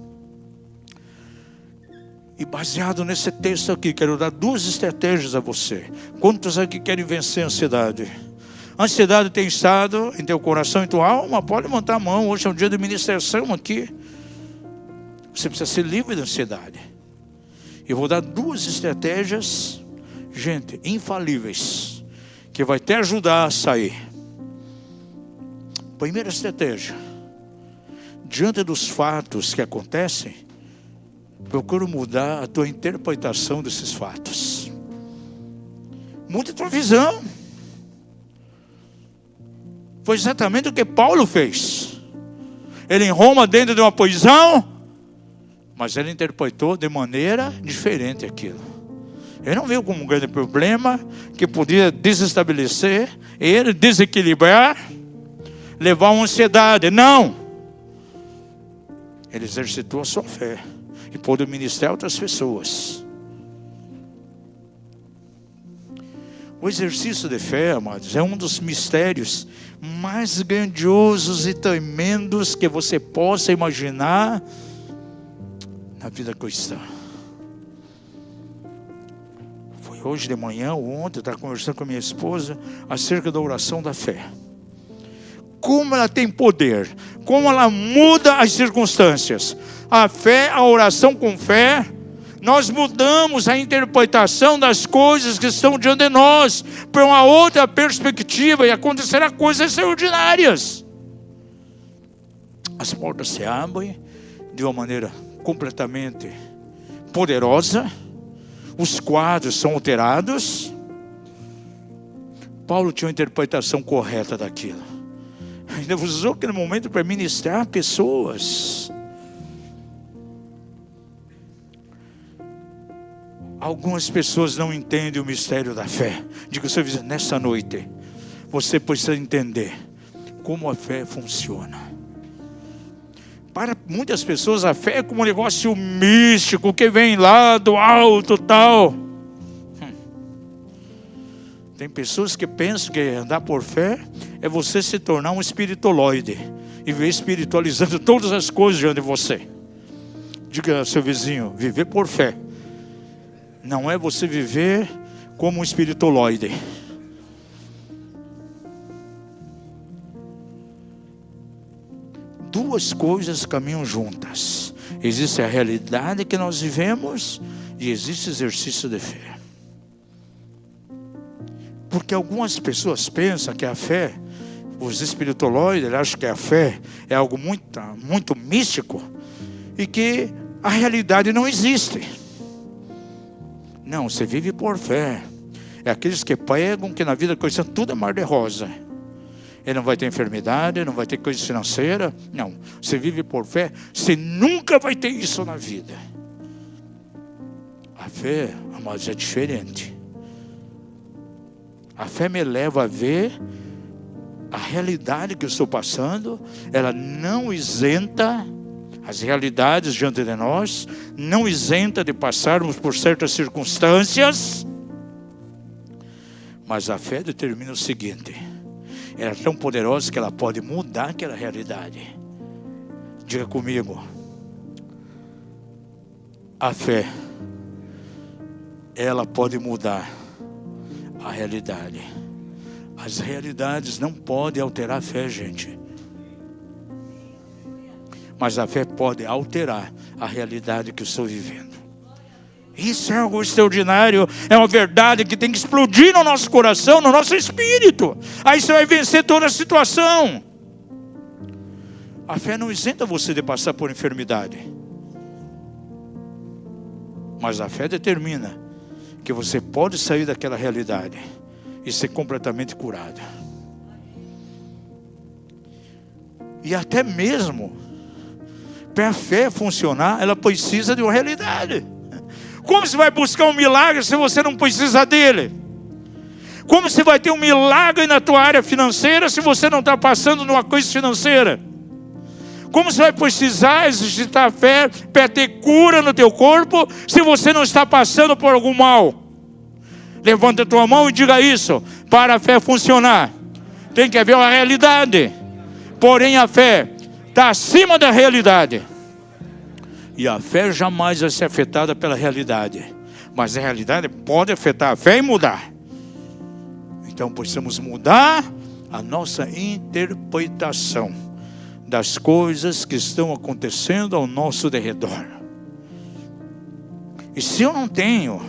E baseado nesse texto aqui, quero dar 2 estratégias a você. Quantos aqui querem vencer a ansiedade? A ansiedade tem estado em teu coração, em tua alma? Pode levantar a mão, hoje é um dia de ministração aqui. Você precisa ser livre da ansiedade. Eu vou dar 2 estratégias, gente, infalíveis, que vai te ajudar a sair. Primeira estratégia: diante dos fatos que acontecem, procura mudar a tua interpretação desses fatos. Muda a tua visão. Foi exatamente o que Paulo fez. Ele em Roma, dentro de uma prisão, mas ele interpretou de maneira diferente aquilo. Ele não viu como um grande problema que podia desestabilizar ele, desequilibrar, levar a uma ansiedade. Não! Ele exercitou a sua fé e pôde ministrar a outras pessoas. O exercício de fé, amados, é um dos mistérios mais grandiosos e tremendos que você possa imaginar na vida cristã. Foi hoje de manhã ou ontem, eu estava conversando com a minha esposa acerca da oração da fé. Como ela tem poder, como ela muda as circunstâncias. A fé, a oração com fé, nós mudamos a interpretação das coisas que estão diante de nós para uma outra perspectiva e acontecerá coisas extraordinárias. As portas se abrem de uma maneira completamente poderosa, os quadros são alterados. Paulo tinha uma interpretação correta daquilo. Ainda usou aquele momento para ministrar pessoas. Algumas pessoas não entendem o mistério da fé. Digo, seu vizinho, nessa noite você precisa entender como a fé funciona. Para muitas pessoas a fé é como um negócio místico que vem lá do alto tal. Tem pessoas que pensam que andar por fé é você se tornar um espiritoloide e ver espiritualizando todas as coisas diante de você. Diga ao seu vizinho, viver por fé não é você viver como um espiritoloide. Duas coisas caminham juntas. Existe a realidade que nós vivemos e existe o exercício de fé. Porque algumas pessoas pensam que a fé, os espiritoloides acham que a fé é algo muito místico e que a realidade não existe. Não, você vive por fé. É aqueles que pregam que na vida cristã tudo é mar de rosa. Ele não vai ter enfermidade, não vai ter coisa financeira. Não, você vive por fé, você nunca vai ter isso na vida. A fé, amados, é diferente. A fé me leva a ver a realidade que eu estou passando. Ela não isenta as realidades diante de nós, não isenta de passarmos por certas circunstâncias, Mas a fé determina o seguinte: ela é tão poderosa que ela pode mudar aquela realidade. Diga comigo: a fé, ela pode mudar a realidade. As realidades não podem alterar a fé, gente. Mas a fé pode alterar a realidade que eu estou vivendo. Isso é algo extraordinário. É uma verdade que tem que explodir no nosso coração, no nosso espírito. Aí você vai vencer toda a situação. A fé não isenta você de passar por enfermidade. Mas a fé determina que você pode sair daquela realidade e ser completamente curado. E até mesmo para a fé funcionar, ela precisa de uma realidade. Como você vai buscar um milagre se você não precisa dele? Como você vai ter um milagre na tua área financeira se você não está passando numa coisa financeira? Como você vai precisar exercitar a fé para ter cura no teu corpo se você não está passando por algum mal? Levanta a tua mão e diga isso. Para a fé funcionar, tem que haver uma realidade. Porém a fé está acima da realidade. E a fé jamais vai ser afetada pela realidade. Mas a realidade pode afetar a fé e mudar. Então precisamos mudar a nossa interpretação das coisas que estão acontecendo ao nosso derredor. E se eu não tenho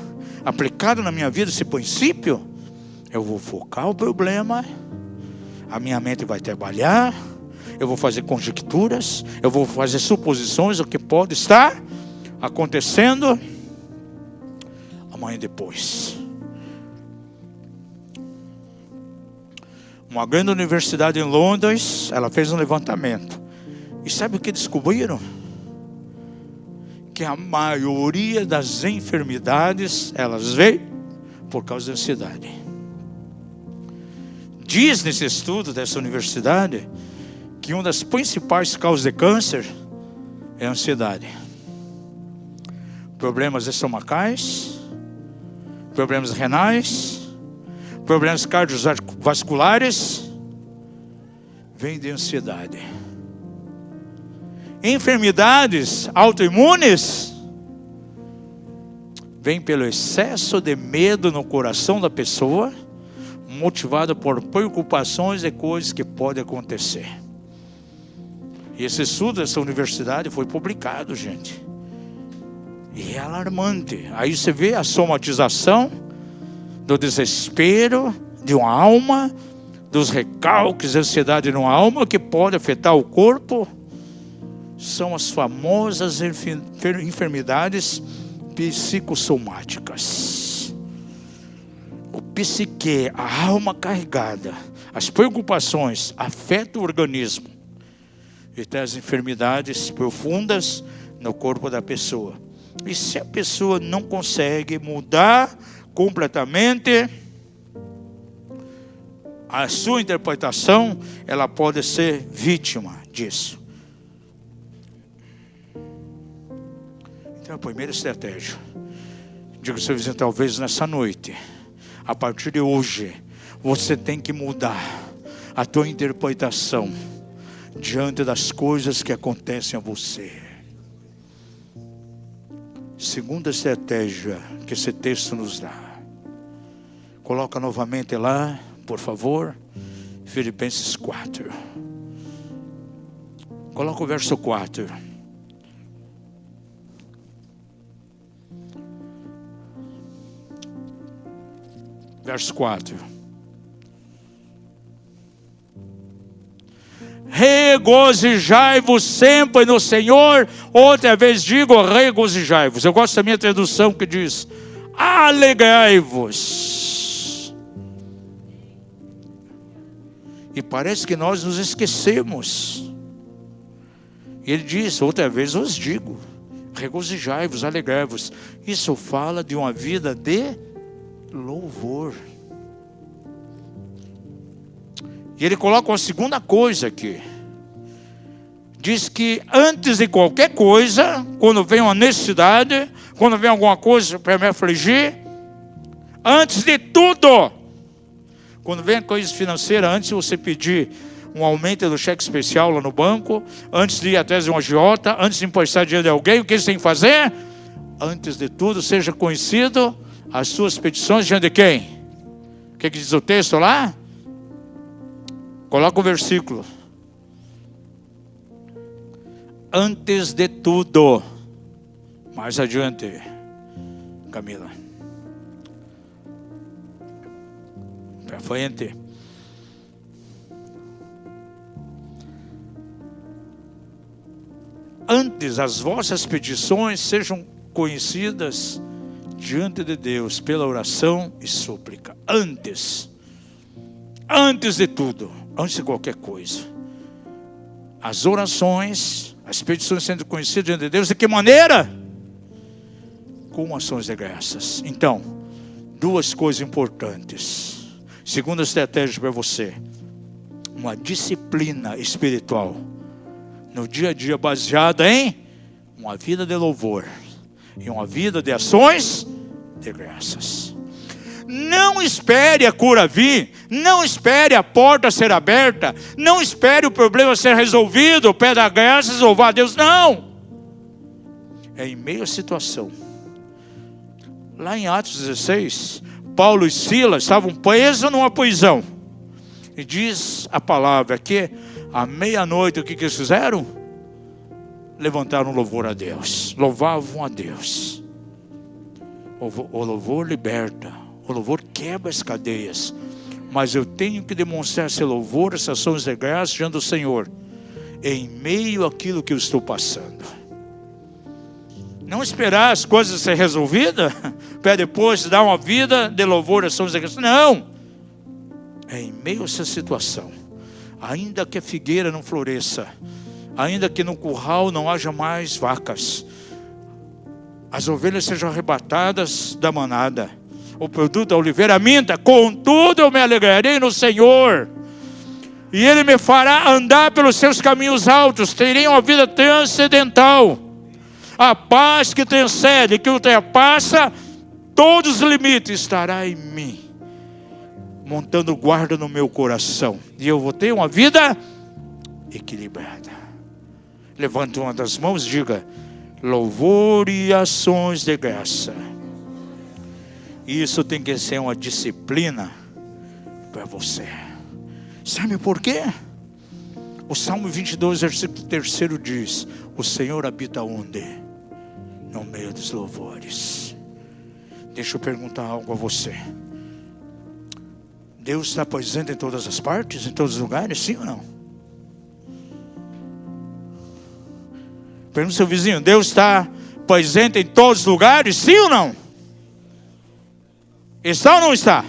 aplicado na minha vida esse princípio, eu vou focar o problema, a minha mente vai trabalhar, eu vou fazer conjecturas, eu vou fazer suposições do que pode estar acontecendo amanhã e depois. Uma grande universidade em Londres, ela fez um levantamento. E sabe o que descobriram? Que a maioria das enfermidades, elas vêm por causa da ansiedade. Diz nesse estudo dessa universidade que uma das principais causas de câncer é a ansiedade. Problemas estomacais, problemas renais, problemas cardiovasculares, vêm de ansiedade. Enfermidades autoimunes vêm pelo excesso de medo no coração da pessoa, motivado por preocupações e coisas que podem acontecer. E esse estudo dessa universidade foi publicado, gente. E é alarmante. Aí você vê a somatização do desespero de uma alma, dos recalques de ansiedade numa alma que pode afetar o corpo. São as famosas enfermidades psicossomáticas. O psique, a alma carregada, as preocupações afetam o organismo. E tem as enfermidades profundas no corpo da pessoa. E se a pessoa não consegue mudar completamente a sua interpretação, ela pode ser vítima disso. Então a primeira estratégia, digo ao seu vizinho, talvez nessa noite, a partir de hoje, você tem que mudar a tua interpretação diante das coisas que acontecem a você. Segunda estratégia que esse texto nos dá. Coloca novamente lá, por favor, Filipenses 4. Coloca o verso 4. Verso 4. Regozijai-vos sempre no Senhor. Outra vez digo, regozijai-vos. Eu gosto da minha tradução que diz, alegrai-vos. E parece que nós nos esquecemos. E ele diz, outra vez vos digo, regozijai-vos, alegrai-vos. Isso fala de uma vida de louvor. E ele coloca uma segunda coisa aqui. Diz que antes de qualquer coisa, quando vem uma necessidade, quando vem alguma coisa para me afligir, antes de tudo, Quando vem a coisa financeira, antes de você pedir um aumento do cheque especial lá no banco, antes de ir atrás de um agiota, antes de emprestar dinheiro de alguém, o que você tem que fazer? Antes de tudo, seja conhecido as suas petições diante de quem? O que diz o texto lá? Coloca o versículo. Antes de tudo. Mais adiante, Camila. Para frente. Antes as vossas petições sejam conhecidas diante de Deus pela oração e súplica. Antes de tudo, antes de qualquer coisa, as orações, as petições sendo conhecidas diante de Deus, de que maneira? Com ações de graças. Então, duas coisas importantes. Segunda estratégia para você: uma disciplina espiritual no dia a dia baseada em uma vida de louvor e uma vida de ações de graças. Não espere a cura vir, não espere a porta ser aberta, não espere o problema ser resolvido, pede graças, louvar a Deus, não. É em meio à situação. Lá em Atos 16, Paulo e Silas estavam presos numa prisão. E diz a palavra que à meia-noite o que eles fizeram? Levantaram louvor a Deus, louvavam a Deus. O louvor liberta, o louvor quebra as cadeias. Mas eu tenho que demonstrar esse louvor, essas ações de graça diante do Senhor, em meio àquilo que eu estou passando. Não esperar as coisas ser resolvidas para depois dar uma vida de louvor, ações de graça. Não! É em meio a essa situação. Ainda que a figueira não floresça, ainda que no curral não haja mais vacas, as ovelhas sejam arrebatadas da manada, o produto da oliveira minta, contudo eu me alegrarei no Senhor, e Ele me fará andar pelos seus caminhos altos, terei uma vida transcendental, a paz que transcende, que ultrapassa todos os limites, estará em mim, montando guarda no meu coração, e eu vou ter uma vida equilibrada. Levante uma das mãos e diga: louvor e ações de graça. Isso tem que ser uma disciplina para você. Sabe por quê? O Salmo 22, versículo 3 diz: o Senhor habita onde? No meio dos louvores. Deixa eu perguntar algo a você. Deus está presente em todas as partes, em todos os lugares, sim ou não? Pergunta ao seu vizinho: Deus está presente em todos os lugares, sim ou não? Está ou não está?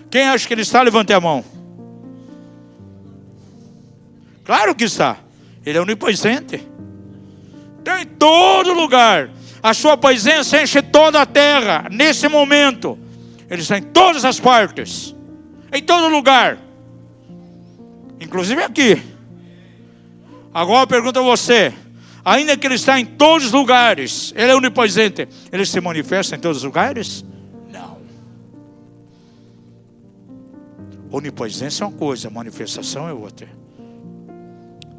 Quem acha que Ele está, levante a mão. Claro que está. Ele é onipresente. Está em todo lugar. A sua presença enche toda a terra. Nesse momento Ele está em todas as partes, em todo lugar, inclusive aqui. Agora eu pergunto a você: ainda que Ele está em todos os lugares, Ele é onipresente, Ele se manifesta em todos os lugares? Não. Onipresença é uma coisa, manifestação é outra.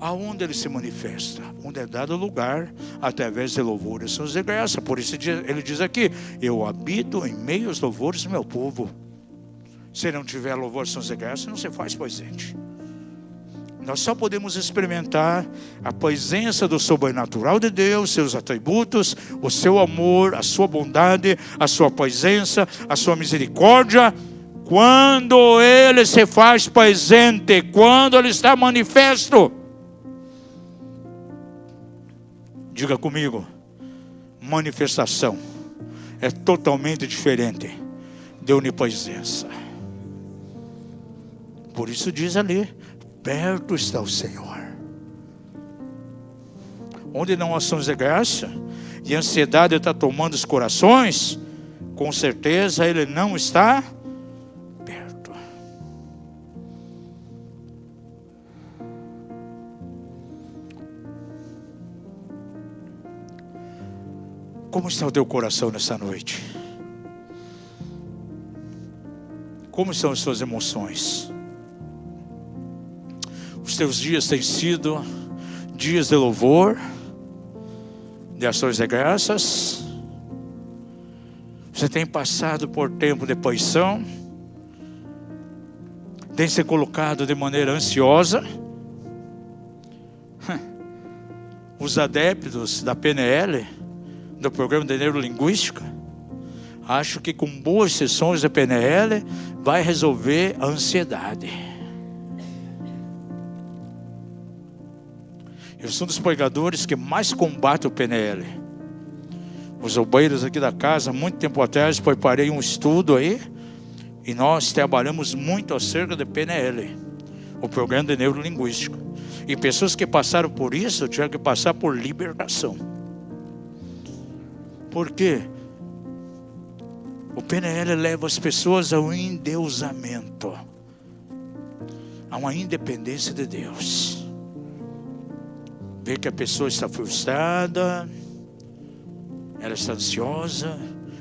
Aonde Ele se manifesta? Onde é dado lugar, através de louvores e ações de graça. Por isso Ele diz aqui: eu habito em meio aos louvores do meu povo. Se não tiver louvor e ações de graça, não se faz presente. Nós só podemos experimentar a presença do sobrenatural de Deus, seus atributos, o seu amor, a sua bondade, a sua presença, a sua misericórdia, quando Ele se faz presente, quando Ele está manifesto. Diga comigo: manifestação é totalmente diferente de onipresença. Por isso diz ali: perto está o Senhor. Onde não há ações de graça e a ansiedade está tomando os corações, com certeza Ele não está perto. Como está o teu coração nessa noite? Como estão as suas emoções? Os teus dias têm sido dias de louvor, de ações de graças? Você tem passado por tempo de paição? Tem se colocado de maneira ansiosa? Os adeptos da PNL, do Programa de Neurolinguística, acham que com boas sessões da PNL vai resolver a ansiedade. Eu sou um dos pregadores que mais combate o PNL. Os obreiros aqui da casa, muito tempo atrás, preparei um estudo aí, e nós trabalhamos muito acerca de PNL, o Programa de Neurolinguística. E pessoas que passaram por isso tiveram que passar por libertação. Por quê? O PNL leva as pessoas ao endeusamento, a uma independência de Deus. Vê que a pessoa está frustrada, ela está ansiosa,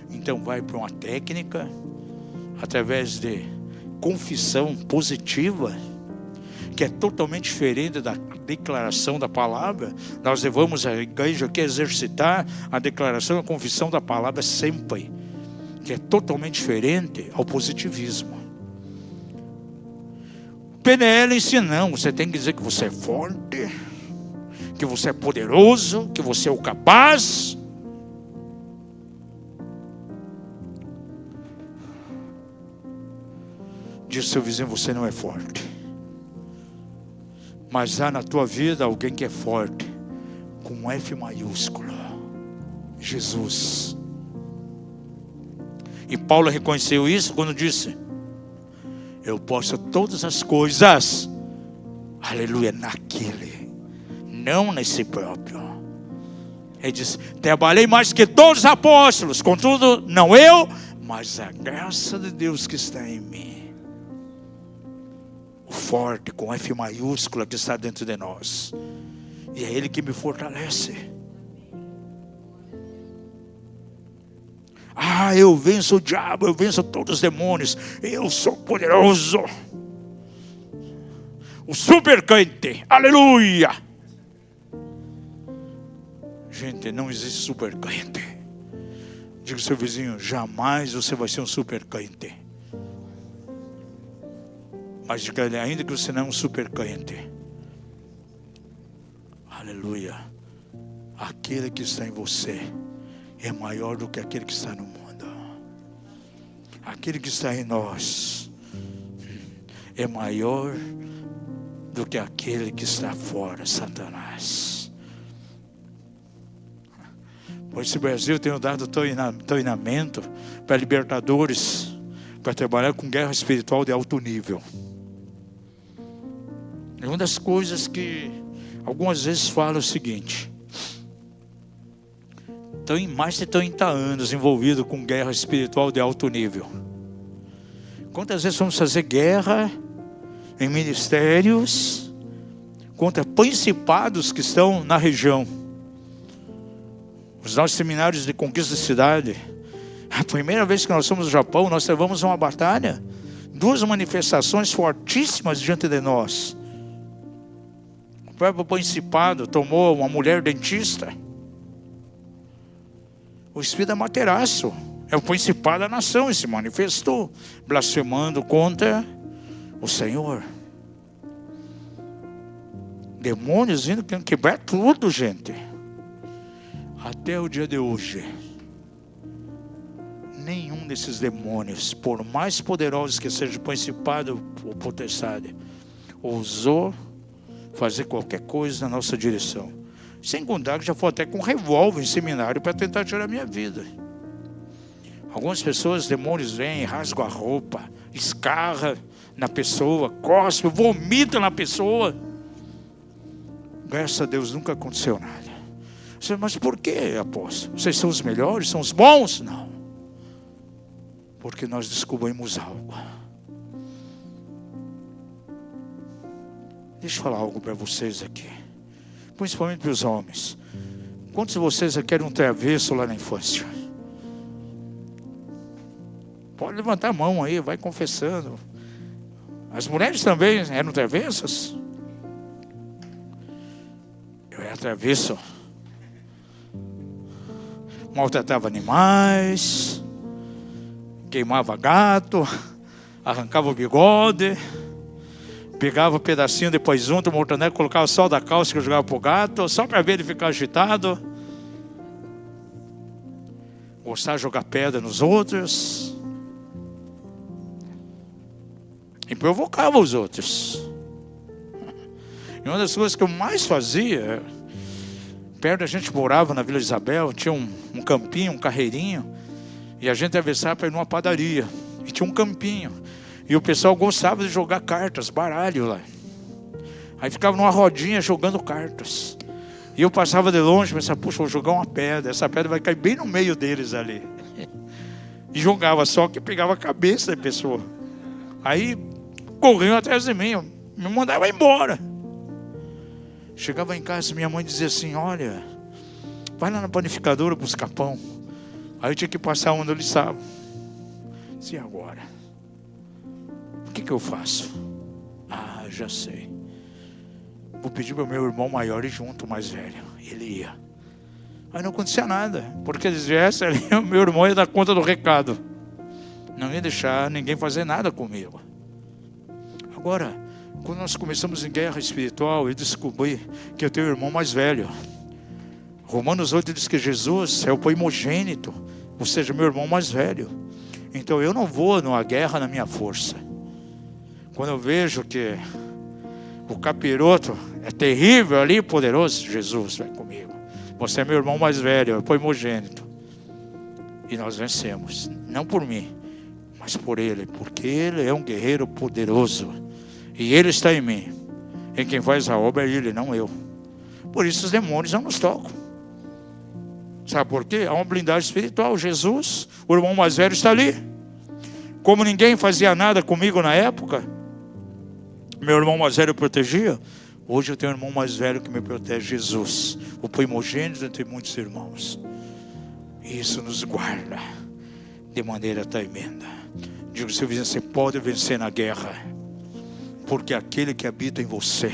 então vai para uma técnica, através de confissão positiva, que é totalmente diferente da declaração da palavra. Nós levamos a igreja aqui a exercitar a declaração e a confissão da palavra sempre, que é totalmente diferente ao positivismo. PNL ensina, não, você tem que dizer que você é forte, que você é poderoso, que você é o capaz. Diz ao seu vizinho, você não é forte. Mas há na tua vida alguém que é forte, com um F maiúsculo, Jesus. E Paulo reconheceu isso quando disse, eu posso todas as coisas, aleluia, naquele, não nesse próprio. Ele diz, trabalhei mais que todos os apóstolos, contudo, não eu, mas a graça de Deus que está em mim. O forte, com F maiúscula, que está dentro de nós. E é Ele que me fortalece. Ah, eu venço o diabo, eu venço todos os demônios. Eu sou poderoso. O super crente, aleluia. Gente, não existe super crente. Diga ao seu vizinho, jamais você vai ser um super crente. Mas diga ele, ainda que você não é um super crente, aleluia, aquele que está em você é maior do que aquele que está no mundo. Aquele que está em nós é maior do que aquele que está fora, Satanás. Pois esse Brasil tem dado treinamento para libertadores, para trabalhar com guerra espiritual de alto nível. É uma das coisas que algumas vezes falo o seguinte, tem mais de 30 anos envolvido com guerra espiritual de alto nível. Quantas vezes vamos fazer guerra em ministérios contra principados que estão na região? Os nossos seminários de conquista de cidade, a primeira vez que nós fomos no Japão, nós levamos uma batalha, 2 manifestações fortíssimas diante de nós. O próprio principado tomou uma mulher dentista. O espírito Amaterasu é o principado da nação e se manifestou, blasfemando contra o Senhor. Demônios vindo querendo quebrar tudo, gente. Até o dia de hoje, nenhum desses demônios, por mais poderosos que seja o principado ou potestade, ousou fazer qualquer coisa na nossa direção. Sem contar que já foi até com revólver em seminário para tentar tirar a minha vida. Algumas pessoas, demônios vêm, rasgam a roupa, escarra na pessoa, cospe, vomita na pessoa. Graças a Deus nunca aconteceu nada. Você, mas por que, apóstolo? Vocês são os melhores, são os bons? Não. Porque nós descobrimos algo. Deixa eu falar algo para vocês aqui. Principalmente para os homens. Quantos de vocês querem um travesso lá na infância? Pode levantar a mão aí, vai confessando. As mulheres também eram travessas. Eu era travesso. Maltratava animais, queimava gato, arrancava o bigode, pegava um pedacinho de presunto, mortandela, colocava só da calça que eu jogava pro gato, só para ver ele ficar agitado. Gostava de jogar pedra nos outros. E provocava os outros. E uma das coisas que eu mais fazia, perto da gente morava na Vila Isabel, tinha um campinho, um carreirinho, e a gente atravessava para ir numa padaria, e tinha um campinho, e o pessoal gostava de jogar cartas, baralho lá. Aí ficava numa rodinha jogando cartas, e eu passava de longe, pensava, puxa, vou jogar uma pedra, essa pedra vai cair bem no meio deles ali. E jogava, só que pegava a cabeça da pessoa. Aí corriam atrás de mim, me mandava embora. Chegava em casa, minha mãe dizia assim, olha, vai lá na panificadora buscar pão. Aí eu tinha que passar onde eles estavam. E agora? O que eu faço? Ah, já sei. Vou pedir para o meu irmão maior ir junto, o mais velho. Ele ia. Aí não acontecia nada, porque eles viessem ali, o meu irmão ia dar conta do recado. Não ia deixar ninguém fazer nada comigo. Agora, quando nós começamos em guerra espiritual, eu descobri que eu tenho um irmão mais velho. Romanos 8 diz que Jesus é o primogênito, ou seja, meu irmão mais velho. Então eu não vou numa guerra na minha força. Quando eu vejo que o capiroto é terrível ali, poderoso, Jesus vai comigo. Você é meu irmão mais velho, é o primogênito. E nós vencemos, não por mim, mas por Ele, porque Ele é um guerreiro poderoso. E Ele está em mim. E quem faz a obra é Ele, não eu. Por isso os demônios não nos tocam. Sabe por quê? Há uma blindagem espiritual. Jesus, o irmão mais velho, está ali. Como ninguém fazia nada comigo na época, meu irmão mais velho protegia. Hoje eu tenho um irmão mais velho que me protege, Jesus, o primogênito entre muitos irmãos. E isso nos guarda de maneira tremenda. Digo, seu vizinho, você pode vencer na guerra, porque aquele que habita em você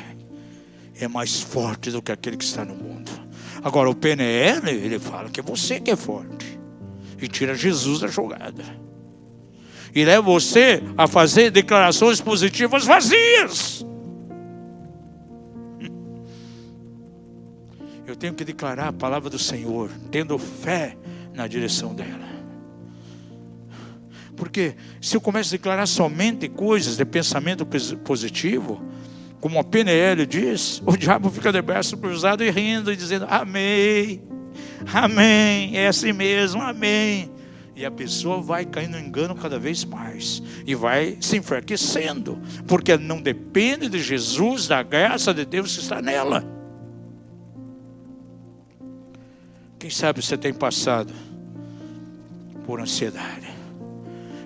é mais forte do que aquele que está no mundo. Agora o PNL, ele fala que é você que é forte, e tira Jesus da jogada, e leva você a fazer declarações positivas vazias. Eu tenho que declarar a palavra do Senhor, tendo fé na direção dela. Porque se eu começo a declarar somente coisas de pensamento positivo, como a PNL diz, o diabo fica de braço cruzado e rindo e dizendo, amém, amém, é assim mesmo, amém. E a pessoa vai caindo no engano cada vez mais, e vai se enfraquecendo, porque ela não depende de Jesus, da graça de Deus que está nela. Quem sabe você tem passado por ansiedade.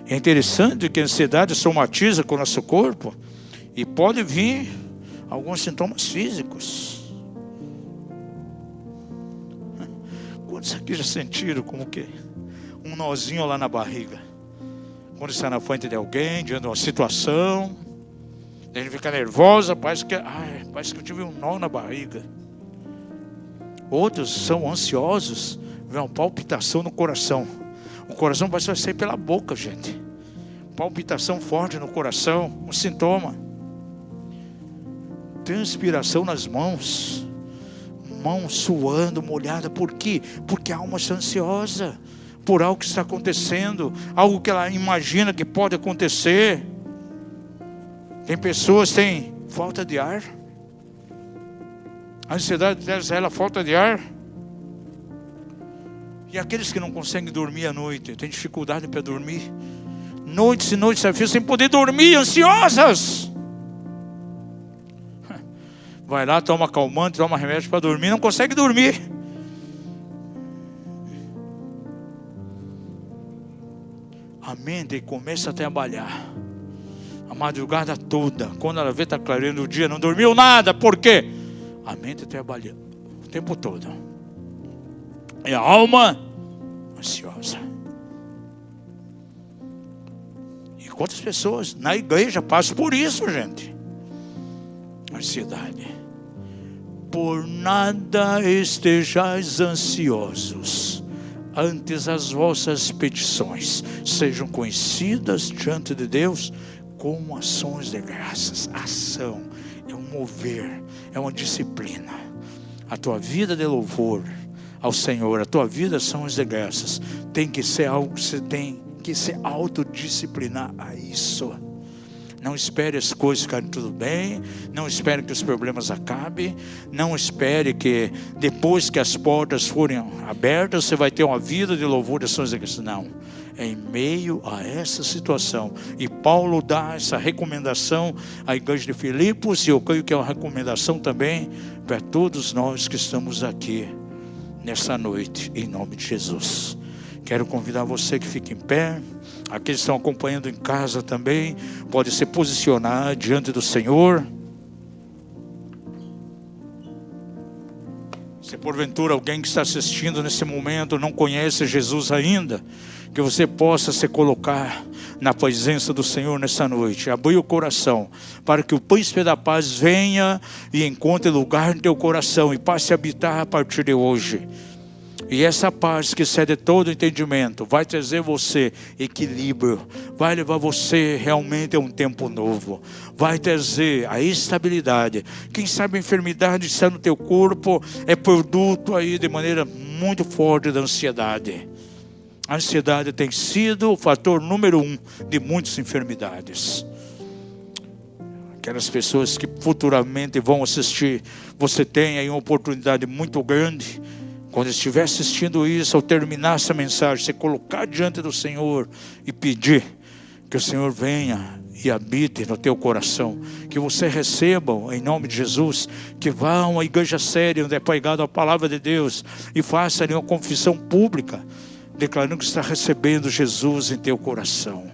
É interessante que a ansiedade somatiza com o nosso corpo e pode vir alguns sintomas físicos. Quantos aqui já sentiram como que um nozinho lá na barriga? Quando está na frente de alguém, diante de uma situação, a gente fica nervosa, parece que eu tive um nó na barriga. Outros são ansiosos, vem uma palpitação no coração. O coração parece que vai sair pela boca, gente. Palpitação forte no coração, um sintoma. Transpiração nas mãos, mão suando, molhada. Por quê? Porque a alma está ansiosa por algo que está acontecendo, algo que ela imagina que pode acontecer. Tem pessoas que têm falta de ar. A ansiedade traz a ela falta de ar. E aqueles que não conseguem dormir à noite, têm dificuldade para dormir, noites e noites a fio, sem poder dormir, ansiosas. Vai lá, toma calmante, toma remédio para dormir, não consegue dormir. A mente começa a trabalhar a madrugada toda. Quando ela vê, está clareando o dia, não dormiu nada. Por quê? A mente trabalha o tempo todo. E a alma ansiosa. Quantas pessoas na igreja passam por isso, gente? Ansiedade. Por nada estejais ansiosos, antes as vossas petições sejam conhecidas diante de Deus com ações de graças. Ação é um mover, é uma disciplina. A tua vida de louvor ao Senhor, a tua vida de ações de graças, tem que ser algo que você tem que se autodisciplinar a isso. Não espere as coisas ficarem tudo bem, não espere que os problemas acabem, não espere que depois que as portas forem abertas, você vai ter uma vida de louvor e ações de graças. Não, é em meio a essa situação. E Paulo dá essa recomendação à igreja de Filipos, e eu creio que é uma recomendação também para todos nós que estamos aqui nessa noite, em nome de Jesus. Quero convidar você que fique em pé. Aqueles que estão acompanhando em casa também, pode se posicionar diante do Senhor. Se porventura alguém que está assistindo nesse momento não conhece Jesus ainda, que você possa se colocar na presença do Senhor nessa noite, abrir o coração, para que o Príncipe da Paz venha e encontre lugar no teu coração e passe a habitar a partir de hoje. E essa paz que excede todo entendimento vai trazer você equilíbrio, vai levar você realmente a um tempo novo, vai trazer a estabilidade. Quem sabe a enfermidade que está no teu corpo é produto aí de maneira muito forte da ansiedade. A ansiedade tem sido o fator número 1 de muitas enfermidades. Aquelas pessoas que futuramente vão assistir, você tem aí uma oportunidade muito grande. Quando estiver assistindo isso, ao terminar essa mensagem, você colocar diante do Senhor e pedir que o Senhor venha e habite no teu coração, que você receba em nome de Jesus, que vá a uma igreja séria onde é pregada a palavra de Deus e faça ali uma confissão pública, declarando que está recebendo Jesus em teu coração.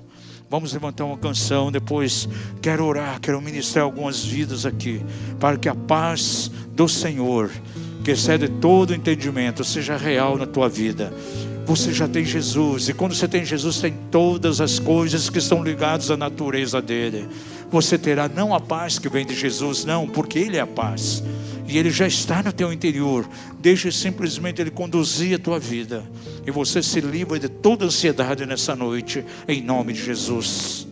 Vamos levantar uma canção, depois quero orar, quero ministrar algumas vidas aqui, para que a paz do Senhor, que excede todo entendimento, seja real na tua vida. Você já tem Jesus, e quando você tem Jesus, tem todas as coisas que estão ligadas à natureza dele. Você terá não a paz que vem de Jesus, não, porque ele é a paz, e ele já está no teu interior. Deixe simplesmente ele conduzir a tua vida, e você se livra de toda ansiedade nessa noite, em nome de Jesus.